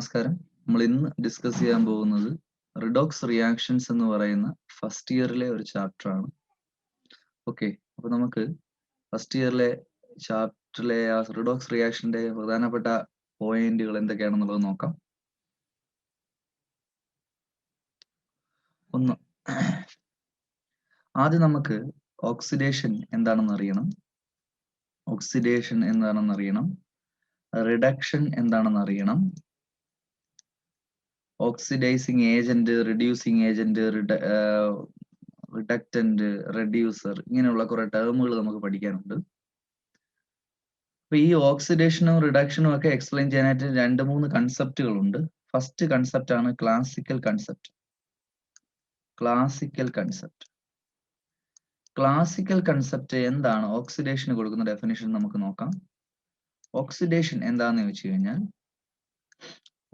നമസ്കാരം. നമ്മൾ ഇന്ന് ഡിസ്കസ് ചെയ്യാൻ പോകുന്നത് റിഡോക്സ് റിയാക്ഷൻസ് എന്ന് പറയുന്ന ഫസ്റ്റ് ഇയറിലെ ഒരു ചാപ്റ്റർ ആണ്. ഓക്കെ, അപ്പൊ നമുക്ക് ഫസ്റ്റ് ഇയറിലെ ചാപ്റ്ററിലെ ആ റിഡോക്സ് റിയാക്ഷന്റെ പ്രധാനപ്പെട്ട പോയിന്റുകൾ എന്തൊക്കെയാണെന്നുള്ളത് നോക്കാം. ഒന്ന്, ആദ്യം നമുക്ക് ഓക്സിഡേഷൻ എന്താണെന്ന് അറിയണം. റിഡക്ഷൻ എന്താണെന്ന് അറിയണം. Oxidising agent, reducing agent, reductant, reducer, ഇങ്ങനെയുള്ള കുറെ ടേമുകൾ നമുക്ക് പഠിക്കാനുണ്ട്. അപ്പൊ ഈ ഓക്സിഡേഷനും റിഡക്ഷനും ഒക്കെ എക്സ്പ്ലെയിൻ ചെയ്യാനായിട്ട് 2-3 കൺസെപ്റ്റുകളുണ്ട്. ഫസ്റ്റ് കൺസെപ്റ്റ് ആണ് ക്ലാസിക്കൽ കൺസെപ്റ്റ്. ക്ലാസിക്കൽ കൺസെപ്റ്റ് എന്താണ്? ഓക്സിഡേഷന് കൊടുക്കുന്ന ഡെഫിനിഷൻ നമുക്ക് നോക്കാം. ഓക്സിഡേഷൻ എന്താന്ന് ചോദിച്ചു കഴിഞ്ഞാൽ,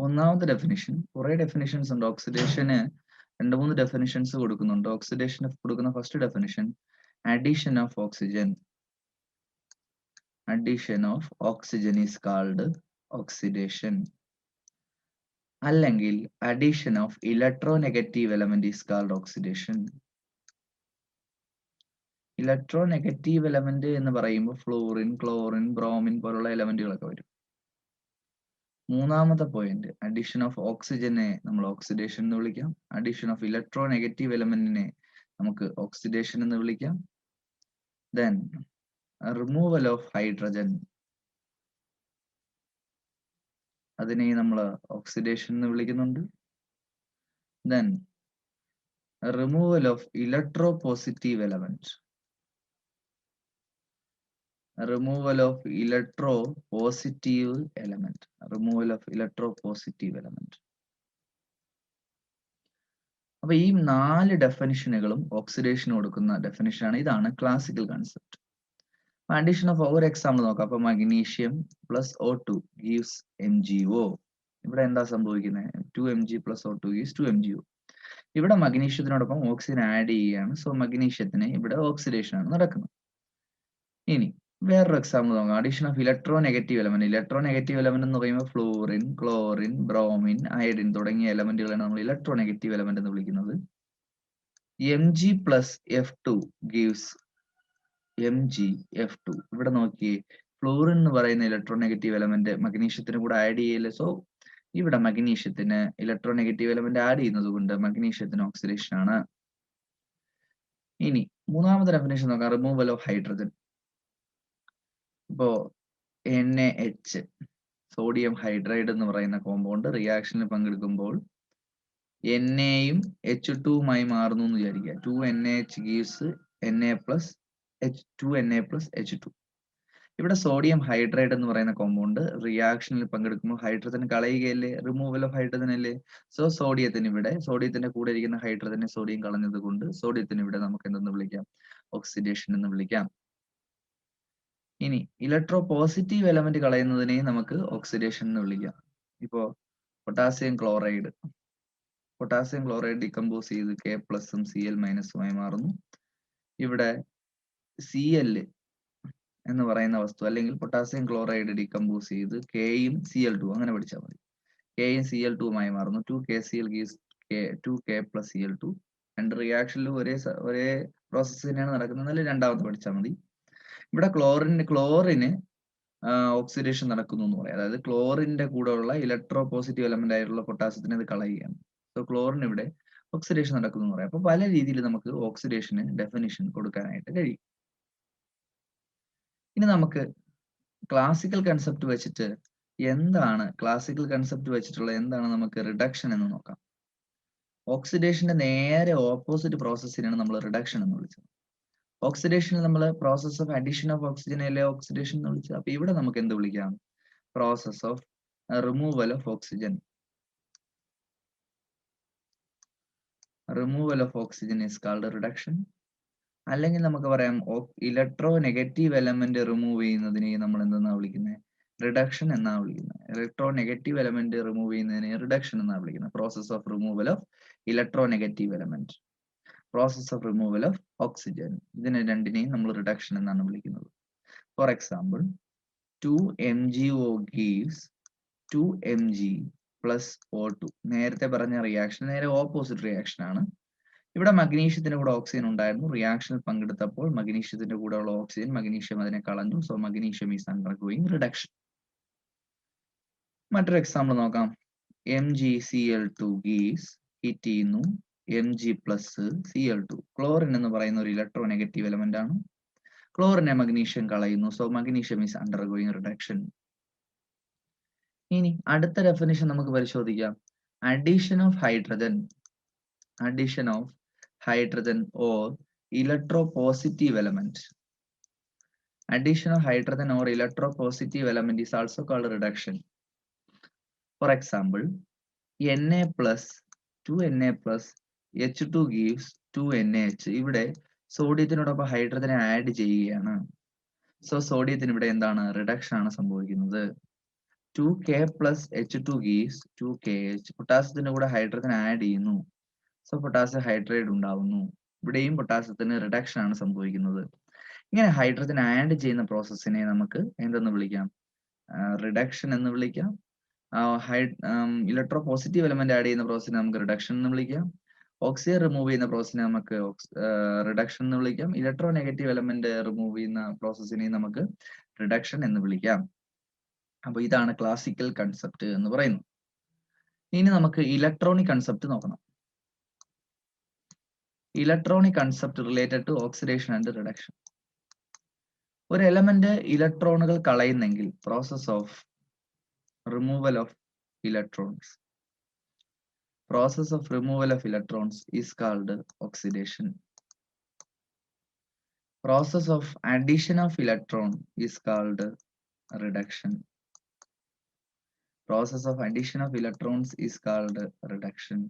ഒന്നാമത്തെ ഡെഫിനിഷൻ, കുറെ ഡെഫിനിഷൻസ് ഉണ്ട്. ഓക്സിഡേഷന് 2-3 ഡെഫിനിഷൻസ് കൊടുക്കുന്നുണ്ട്. ഓക്സിഡേഷന് കൊടുക്കുന്ന first definition addition of oxygen is called oxidation. അല്ലെങ്കിൽ addition of electronegative element is called oxidation. Electronegative element എന്ന് പറയുമ്പോൾ ഫ്ലോറിൻ, ക്ലോറിൻ, ബ്രോമിൻ പോലുള്ള എലമെന്റുകളൊക്കെ വരും. മൂന്നാമത്തെ പോയിന്റ്, അഡീഷൻ ഓഫ് ഓക്സിജനെ നമ്മൾ ഓക്സിഡേഷൻ എന്ന് വിളിക്കാം. അഡീഷൻ ഓഫ് ഇലക്ട്രോനെഗറ്റീവ് എലമെന്റിനെ നമുക്ക് ഓക്സിഡേഷൻ എന്ന് വിളിക്കാം. ദെൻ റിമൂവൽ ഓഫ് ഹൈഡ്രജൻ, അതിനെ നമ്മൾ ഓക്സിഡേഷൻ എന്ന് വിളിക്കുന്നുണ്ട്. ദെൻ റിമൂവൽ ഓഫ് ഇലക്ട്രോപോസിറ്റീവ് എലമെന്റ്, അപ്പൊ ഈ 4 ഡെഫിനിഷനുകളും ഓക്സിഡേഷൻ കൊടുക്കുന്ന ഡെഫിനിഷനാണ്. ഇതാണ് ക്ലാസിക്കൽ കൺസെപ്റ്റ്. അഡീഷൻ ഓഫ് ഒരു എക്സാമ്പിൾ നോക്കാം. അപ്പൊ magnesium plus O2 gives MgO. ഇവിടെ എന്താ സംഭവിക്കുന്നത്? 2Mg plus O2 gives 2MgO. ഇവിടെ മഗ്നീഷ്യത്തിനോടൊപ്പം ഓക്സിജൻ ആഡ് ചെയ്യുകയാണ്. സോ മഗ്നീഷ്യത്തിന് ഇവിടെ ഓക്സിഡേഷൻ ആണ് നടക്കുന്നത്. ഇനി വേറൊരു എക്സാമ്പിൾ നോക്കാം. Addition of electronegative element. Electronegative element എന്ന് പറയുമ്പോൾ ഫ്ലോറിൻ, ക്ലോറിൻ, ബ്രോമിൻ, അയഡിൻ തുടങ്ങിയ എലമെന്റുകളാണ് നമ്മൾ ഇലക്ട്രോനെഗറ്റീവ് എലമെന്റ് എന്ന് വിളിക്കുന്നത്. Mg plus F2 gives MgF2. ഇവിടെ നോക്കിയേ, ഫ്ലോറിൻ എന്ന് പറയുന്ന ഇലക്ട്രോനെഗറ്റീവ് എലമെന്റ് മഗ്നീഷ്യത്തിന് കൂടെ ആഡ് ചെയ്യല്ലേ. സോ ഇവിടെ മഗ്നീഷ്യത്തിന് ഇലക്ട്രോനെഗറ്റീവ് എലമെന്റ് ആഡ് ചെയ്യുന്നത് കൊണ്ട് മഗ്നീഷ്യത്തിന് ഓക്സിഡേഷൻ ആണ്. ഇനി മൂന്നാമത്തെ ഡെഫിനേഷൻ നോക്കാം, റിമൂവൽ ഓഫ് ഹൈഡ്രജൻ. ഇപ്പോ NaH, സോഡിയം ഹൈഡ്രൈഡ് എന്ന് പറയുന്ന കോമ്പൗണ്ട് റിയാക്ഷനിൽ പങ്കെടുക്കുമ്പോൾ Na-യും H2-മായി മാറുന്നു എന്ന് വിചാരിക്കുക. 2NaH gives Na plus 2Na plus H2. ഇവിടെ സോഡിയം ഹൈഡ്രൈഡ് എന്ന് പറയുന്ന കോമ്പൗണ്ട് റിയാക്ഷനിൽ പങ്കെടുക്കുമ്പോൾ ഹൈഡ്രജൻ കളയുകയല്ലേ, റിമൂവൽ ഓഫ് ഹൈഡ്രജൻ അല്ലേ. സോ സോഡിയത്തിന്റെ കൂടെ ഇരിക്കുന്ന ഹൈഡ്രജനെ സോഡിയം കളഞ്ഞത് കൊണ്ട് സോഡിയത്തിന് ഇവിടെ നമുക്ക് എന്തെന്ന് വിളിക്കാം? ഓക്സിഡേഷൻ എന്ന് വിളിക്കാം. ഇനി ഇലക്ട്രോ പോസിറ്റീവ് എലമെന്റ് കളയുന്നതിനെ നമുക്ക് ഓക്സിഡേഷൻ എന്ന് വിളിക്കാം. ഇപ്പോ പൊട്ടാസ്യം ക്ലോറൈഡ് ഡികമ്പോസ് ചെയ്ത് K പ്ലസും Cl മൈനസുമായി മാറുന്നു. ഇവിടെ Cl എന്ന് പറയുന്ന വസ്തു, അല്ലെങ്കിൽ പൊട്ടാസ്യം ക്ലോറൈഡ് ഡികമ്പോസ് ചെയ്ത് Kയും Cl2, അങ്ങനെ പഠിച്ചാൽ മതി. Kയും Cl2മായി മാറുന്നു. 2KCl gives 2K plus Cl2. രണ്ട് റിയാക്ഷനിലും ഒരേ പ്രോസസ്സ് തന്നെയാണ് നടക്കുന്നത്. എന്നാലും രണ്ടാമത്തെ പഠിച്ചാൽ മതി. ഇവിടെ ക്ലോറിന് ഓക്സിഡേഷൻ നടക്കുന്നു എന്ന് പറയാം. അതായത് ക്ലോറിന്റെ കൂടെ ഉള്ള ഇലക്ട്രോ പോസിറ്റീവ് എലമെന്റ് ആയിട്ടുള്ള പൊട്ടാസ്യത്തിനെ ഇത് കളയുകയാണ്. സോ ക്ലോറിന് ഇവിടെ ഓക്സിഡേഷൻ നടക്കുന്നു എന്ന് പറയാം. അപ്പൊ പല രീതിയിൽ നമുക്ക് ഓക്സിഡേഷന് ഡെഫിനിഷൻ കൊടുക്കാനായിട്ട് കഴിയും. ഇനി നമുക്ക് ക്ലാസിക്കൽ കൺസെപ്റ്റ് വെച്ചിട്ടുള്ള എന്താണ് നമുക്ക് റിഡക്ഷൻ എന്ന് നോക്കാം. ഓക്സിഡേഷന്റെ നേരെ ഓപ്പോസിറ്റ് പ്രോസസ്സിനാണ് നമ്മൾ റിഡക്ഷൻ എന്ന് വിളിച്ചത്. ഓക്സിഡേഷനിൽ നമ്മൾ process of addition of oxygen അല്ലേ ഓക്സിഡേഷൻ എന്ന് വിളിച്ചത്. അപ്പൊ ഇവിടെ നമുക്ക് എന്ത് വിളിക്കാം? Process of removal of oxygen is called reduction. അല്ലെങ്കിൽ നമുക്ക് പറയാം ഇലക്ട്രോ നെഗറ്റീവ് എലമെന്റ് റിമൂവ് ചെയ്യുന്നതിനെ നമ്മൾ എന്തെന്നാ വിളിക്കുന്നത്? റിഡക്ഷൻ എന്നാ വിളിക്കുന്നത്. ഇലക്ട്രോ നെഗറ്റീവ് എലമെന്റ് റിമൂവ് ചെയ്യുന്നതിനെ റിഡക്ഷൻ എന്നാ വിളിക്കുന്നത്. Process of removal of electro negative element, process of removal of oxygen, ഇതിനെ രണ്ടിനെയും നമ്മൾ റിഡക്ഷൻ എന്നാണ് വിളിക്കുന്നത്. For example, 2MgO gives 2Mg plus O2. നേരത്തെ പറഞ്ഞ റിയാക്ഷൻ നേരെ ഓപ്പോസിറ്റ് റിയാക്ഷൻ ആണ്. ഇവിടെ മഗ്നീഷ്യത്തിന്റെ കൂടെ ഓക്സിജൻ ഉണ്ടായിരുന്നു. റിയാക്ഷനിൽ പങ്കെടുത്തപ്പോൾ മഗ്നീഷ്യത്തിന്റെ കൂടെ ഉള്ള ഓക്സിജൻ മഗ്നീഷ്യം അതിനെ കളഞ്ഞു. So magnesium is undergoing reduction. മറ്റൊരു എക്സാമ്പിൾ നോക്കാം. MgCl2 ഗീസ് ഹീറ്റ് ചെയ്യുന്നു Mg+Cl2. ക്ലോറിൻ എന്ന് പറയുന്ന ഒരു ഇലക്ട്രോ നെഗറ്റീവ് എലമെന്റ് ആണ്. ക്ലോറിനെ മഗ്നീഷ്യം കളയുന്നു. So magnesium is undergoing reduction. ഇനി അടുത്ത ഡെഫിനിഷൻ നമുക്ക് പരിശോധിക്കാം. Addition of hydrogen or electropositive element. Addition of hydrogen or electropositive element is also called reduction. For example, Na plus 2Na plus H2 gives 2NH. ഇവിടെ സോഡിയത്തിനോടൊപ്പം ഹൈഡ്രജനെ add ചെയ്യുകയാണ്. So സോഡിയത്തിന് ഇവിടെ എന്താണ് reduction ആണ് സംഭവിക്കുന്നത്. 2K plus H2 gives 2KH. പൊട്ടാസ്യത്തിന്റെ കൂടെ hydrogen add ചെയ്യുന്നു. So potassium hydride ഉണ്ടാവുന്നു. ഇവിടെയും പൊട്ടാസ്യത്തിന് റിഡക്ഷൻ ആണ് സംഭവിക്കുന്നത്. ഇങ്ങനെ ഹൈഡ്രജൻ ആഡ് ചെയ്യുന്ന പ്രോസസ്സിനെ നമുക്ക് എന്തെന്ന് വിളിക്കാം? റിഡക്ഷൻ എന്ന് വിളിക്കാം. ഇലക്ട്രോ പോസിറ്റീവ് എലമെന്റ് ആഡ് ചെയ്യുന്ന പ്രോസസ്സിനെ നമുക്ക് റിഡക്ഷൻ എന്ന് വിളിക്കാം. ഓക്സിജൻ റിമൂവ് ചെയ്യുന്ന പ്രോസസ്സിനെ നമുക്ക് റിഡക്ഷൻ എന്ന് വിളിക്കാം. ഇലക്ട്രോ നെഗറ്റീവ് എലമെന്റ് റിമൂവ് ചെയ്യുന്ന പ്രോസസ്സിനെ നമുക്ക് റിഡക്ഷൻ എന്ന് വിളിക്കാം. അപ്പൊ ഇതാണ് ക്ലാസിക്കൽ കൺസെപ്റ്റ് എന്ന് പറയുന്നത്. ഇനി നമുക്ക് ഇലക്ട്രോണിക് കൺസെപ്റ്റ് നോക്കണം. Electronic concept related to oxidation and reduction. ഒരു എലമെന്റ് ഇലക്ട്രോണുകൾ കളയുന്നെങ്കിൽ process of removal of electrons is called oxidation. Process of addition of electron is called reduction.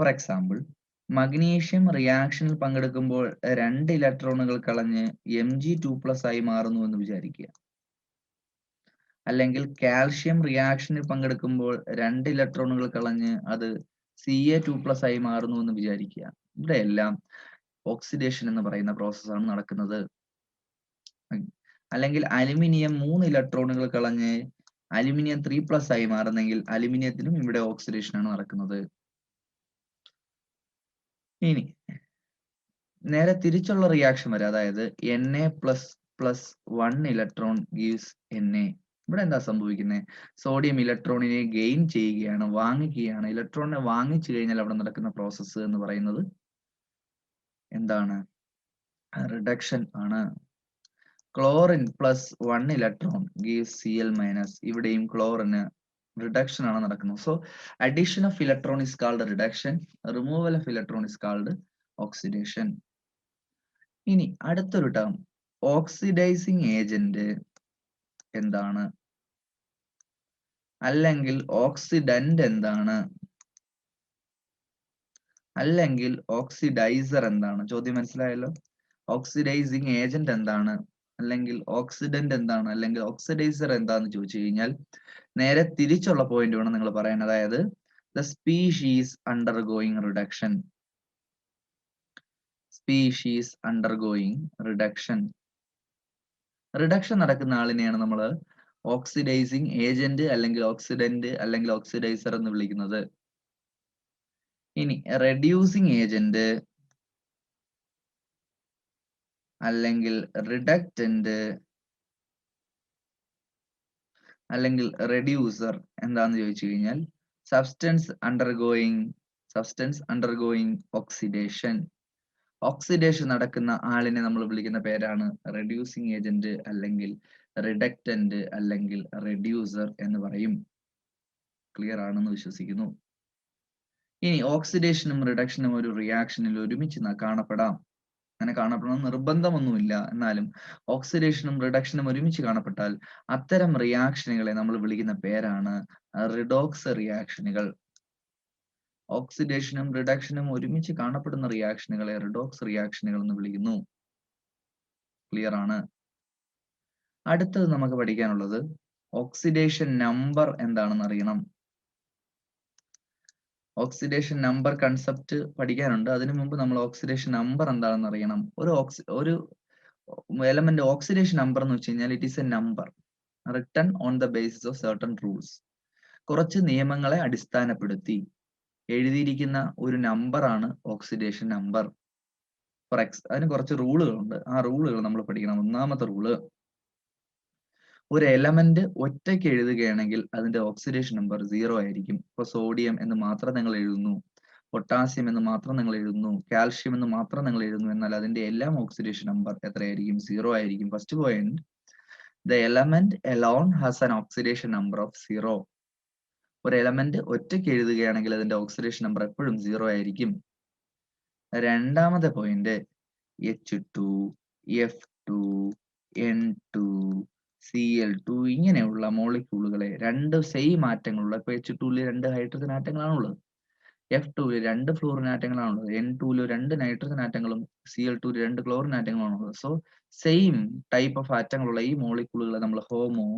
For example, magnesium റിയാക്ഷനിൽ പങ്കെടുക്കുമ്പോൾ 2 ഇലക്ട്രോണുകൾ കളഞ്ഞ് Mg2+ ആയി മാറുന്നു എന്ന് വിചാരിക്കുക. അല്ലെങ്കിൽ കാൽഷ്യം റിയാക്ഷനിൽ പങ്കെടുക്കുമ്പോൾ 2 ഇലക്ട്രോണുകൾ കളഞ്ഞ് അത് Ca2+ ആയി മാറുന്നു എന്ന് വിചാരിക്കുക. ഇവിടെ എല്ലാം ഓക്സിഡേഷൻ എന്ന് പറയുന്ന പ്രോസസ്സാണ് നടക്കുന്നത്. അല്ലെങ്കിൽ അലുമിനിയം 3 ഇലക്ട്രോണുകൾ കളഞ്ഞ് അലുമിനിയം 3+ ആയി മാറുന്നെങ്കിൽ അലുമിനിയത്തിനും ഇവിടെ ഓക്സിഡേഷൻ ആണ് നടക്കുന്നത്. ഇനി നേരെ തിരിച്ചുള്ള റിയാക്ഷൻ വരെ, അതായത് Na++1 ഇലക്ട്രോൺ ഗീവ്സ് Na. ഇവിടെ എന്താ സംഭവിക്കുന്നത്? സോഡിയം ഇലക്ട്രോണിനെ ഗെയിൻ ചെയ്യുകയാണ്, വാങ്ങിക്കുകയാണ്. ഇലക്ട്രോണിനെ വാങ്ങിച്ചു കഴിഞ്ഞാൽ അവിടെ നടക്കുന്ന പ്രോസസ്സ് എന്ന് പറയുന്നത് എന്താണ്? റിഡക്ഷൻ ആണ്. Chlorine +1 electron gives Cl-. ഇവിടെയും ക്ലോറിന് റിഡക്ഷൻ ആണ് നടക്കുന്നത്. So addition of electron is called reduction, removal of electron is called oxidation. ഇനി അടുത്തൊരു ടേം, ഓക്സിഡൈസിങ് ഏജന്റ് എന്താണ്? അല്ലെങ്കിൽ ഓക്സിഡന്റ് എന്താണ്? അല്ലെങ്കിൽ ഓക്സിഡൈസർ എന്താണ്? ചോദ്യം മനസ്സിലായല്ലോ. ഓക്സിഡൈസിങ് ഏജന്റ് എന്താണ്? അല്ലെങ്കിൽ ഓക്സിഡന്റ് എന്താണ്? അല്ലെങ്കിൽ ഓക്സിഡൈസർ എന്താന്ന് ചോദിച്ചു കഴിഞ്ഞാൽ നേരെ തിരിച്ചുള്ള പോയിന്റ് വേണം നിങ്ങൾ പറയാൻ. അതായത് the species undergoing reduction. Reduction നടക്കുന്ന ആളിനെയാണ് നമ്മൾ ഓക്സിഡൈസിങ് ഏജന്റ് അല്ലെങ്കിൽ ഓക്സിഡന്റ് അല്ലെങ്കിൽ ഓക്സിഡൈസർ എന്ന് വിളിക്കുന്നത്. ഇനി റെഡ്യൂസിങ് ഏജന്റ് അല്ലെങ്കിൽ റിഡക്റ്റന്റ് അല്ലെങ്കിൽ റെഡ്യൂസർ എന്താന്ന് ചോദിച്ചു കഴിഞ്ഞാൽ സബ്സ്റ്റൻസ് അണ്ടർഗോയിങ് ഓക്സിഡേഷൻ. ഓക്സിഡേഷൻ നടക്കുന്ന ആളിനെ നമ്മൾ വിളിക്കുന്ന പേരാണ് റെഡ്യൂസിങ് ഏജന്റ് അല്ലെങ്കിൽ റിഡക്റ്റന്റ് അല്ലെങ്കിൽ റെഡ്യൂസർ എന്ന് പറയും. ക്ലിയർ ആണെന്ന് വിശ്വസിക്കുന്നു. ഇനി ഓക്സിഡേഷനും റിഡക്ഷനും ഒരു റിയാക്ഷനിൽ ഒരുമിച്ച് കാണപ്പെടാം. അങ്ങനെ കാണപ്പെടണം നിർബന്ധമൊന്നുമില്ല. എന്നാലും ഓക്സിഡേഷനും റിഡക്ഷനും ഒരുമിച്ച് കാണപ്പെട്ടാൽ അത്തരം റിയാക്ഷനുകളെ നമ്മൾ വിളിക്കുന്ന പേരാണ് റിഡോക്സ് റിയാക്ഷനുകൾ. ഓക്സിഡേഷനും റിഡക്ഷനും ഒരുമിച്ച് കാണപ്പെടുന്ന റിയാക്ഷനുകളെ റിഡോക്സ് റിയാക്ഷനുകൾ എന്ന് വിളിക്കുന്നു. ക്ലിയർ ആണ്. അടുത്തത് നമുക്ക് പഠിക്കാനുള്ളത് ഓക്സിഡേഷൻ നമ്പർ എന്താണെന്ന് അറിയണം. ഓക്സിഡേഷൻ നമ്പർ കൺസെപ്റ്റ് പഠിക്കാനുണ്ട്. അതിനു മുമ്പ് നമ്മൾ ഓക്സിഡേഷൻ നമ്പർ എന്താണെന്ന് അറിയണം. ഒരു എലമെന്റ് ഓക്സിഡേഷൻ നമ്പർ എന്ന് വെച്ച് കഴിഞ്ഞാൽ it is A number written on the basis of certain rules. കുറച്ച് നിയമങ്ങളെ അടിസ്ഥാനപ്പെടുത്തി എഴുതിയിരിക്കുന്ന ഒരു നമ്പറാണ് ഓക്സിഡേഷൻ നമ്പർ. അതിന് കുറച്ച് റൂളുകളുണ്ട്. ആ റൂളുകൾ നമ്മൾ പഠിക്കണം. ഒന്നാമത്തെ റൂള്, ഒരു എലമെന്റ് ഒറ്റയ്ക്ക് എഴുതുകയാണെങ്കിൽ അതിന്റെ ഓക്സിഡേഷൻ നമ്പർ 0 ആയിരിക്കും. ഇപ്പൊ സോഡിയം എന്ന് മാത്രം നിങ്ങൾ എഴുതുന്നു, പൊട്ടാസ്യം എന്ന് മാത്രം നിങ്ങൾ എഴുതുന്നു, കാൽഷ്യം എന്ന് മാത്രം നിങ്ങൾ എഴുതുന്നു, എന്നാൽ അതിന്റെ എല്ലാം ഓക്സിഡേഷൻ നമ്പർ എത്രയായിരിക്കും? 0 ആയിരിക്കും. First point, the element alone has an oxidation number of 0. ഒരു എലമെന്റ് ഒറ്റയ്ക്ക് എഴുതുകയാണെങ്കിൽ അതിന്റെ ഓക്സിഡേഷൻ നമ്പർ എപ്പോഴും 0 ആയിരിക്കും. രണ്ടാമത്തെ point, H2, F2, N2, Cl2 ഇങ്ങനെയുള്ള മോളിക്യൂളുകളെ രണ്ട് സെയിം ആറ്റങ്ങളുള്ള, ഇപ്പൊ H2ൽ 2 ഹൈഡ്രജൻ ആറ്റങ്ങളാണുള്ളത്, F2ൽ 2 ഫ്ലൂറിൻ ആറ്റങ്ങളാണുള്ളത്, N2ൽ 2 നൈട്രജൻ ആറ്റങ്ങളും Cl2ൽ 2 ക്ലോറിൻ ആറ്റങ്ങളാണുള്ളത്. സോ സെയിം ടൈപ്പ് ഓഫ് ആറ്റങ്ങളുള്ള ഈ മോളിക്യൂളുകളെ നമ്മൾ ഹോമോ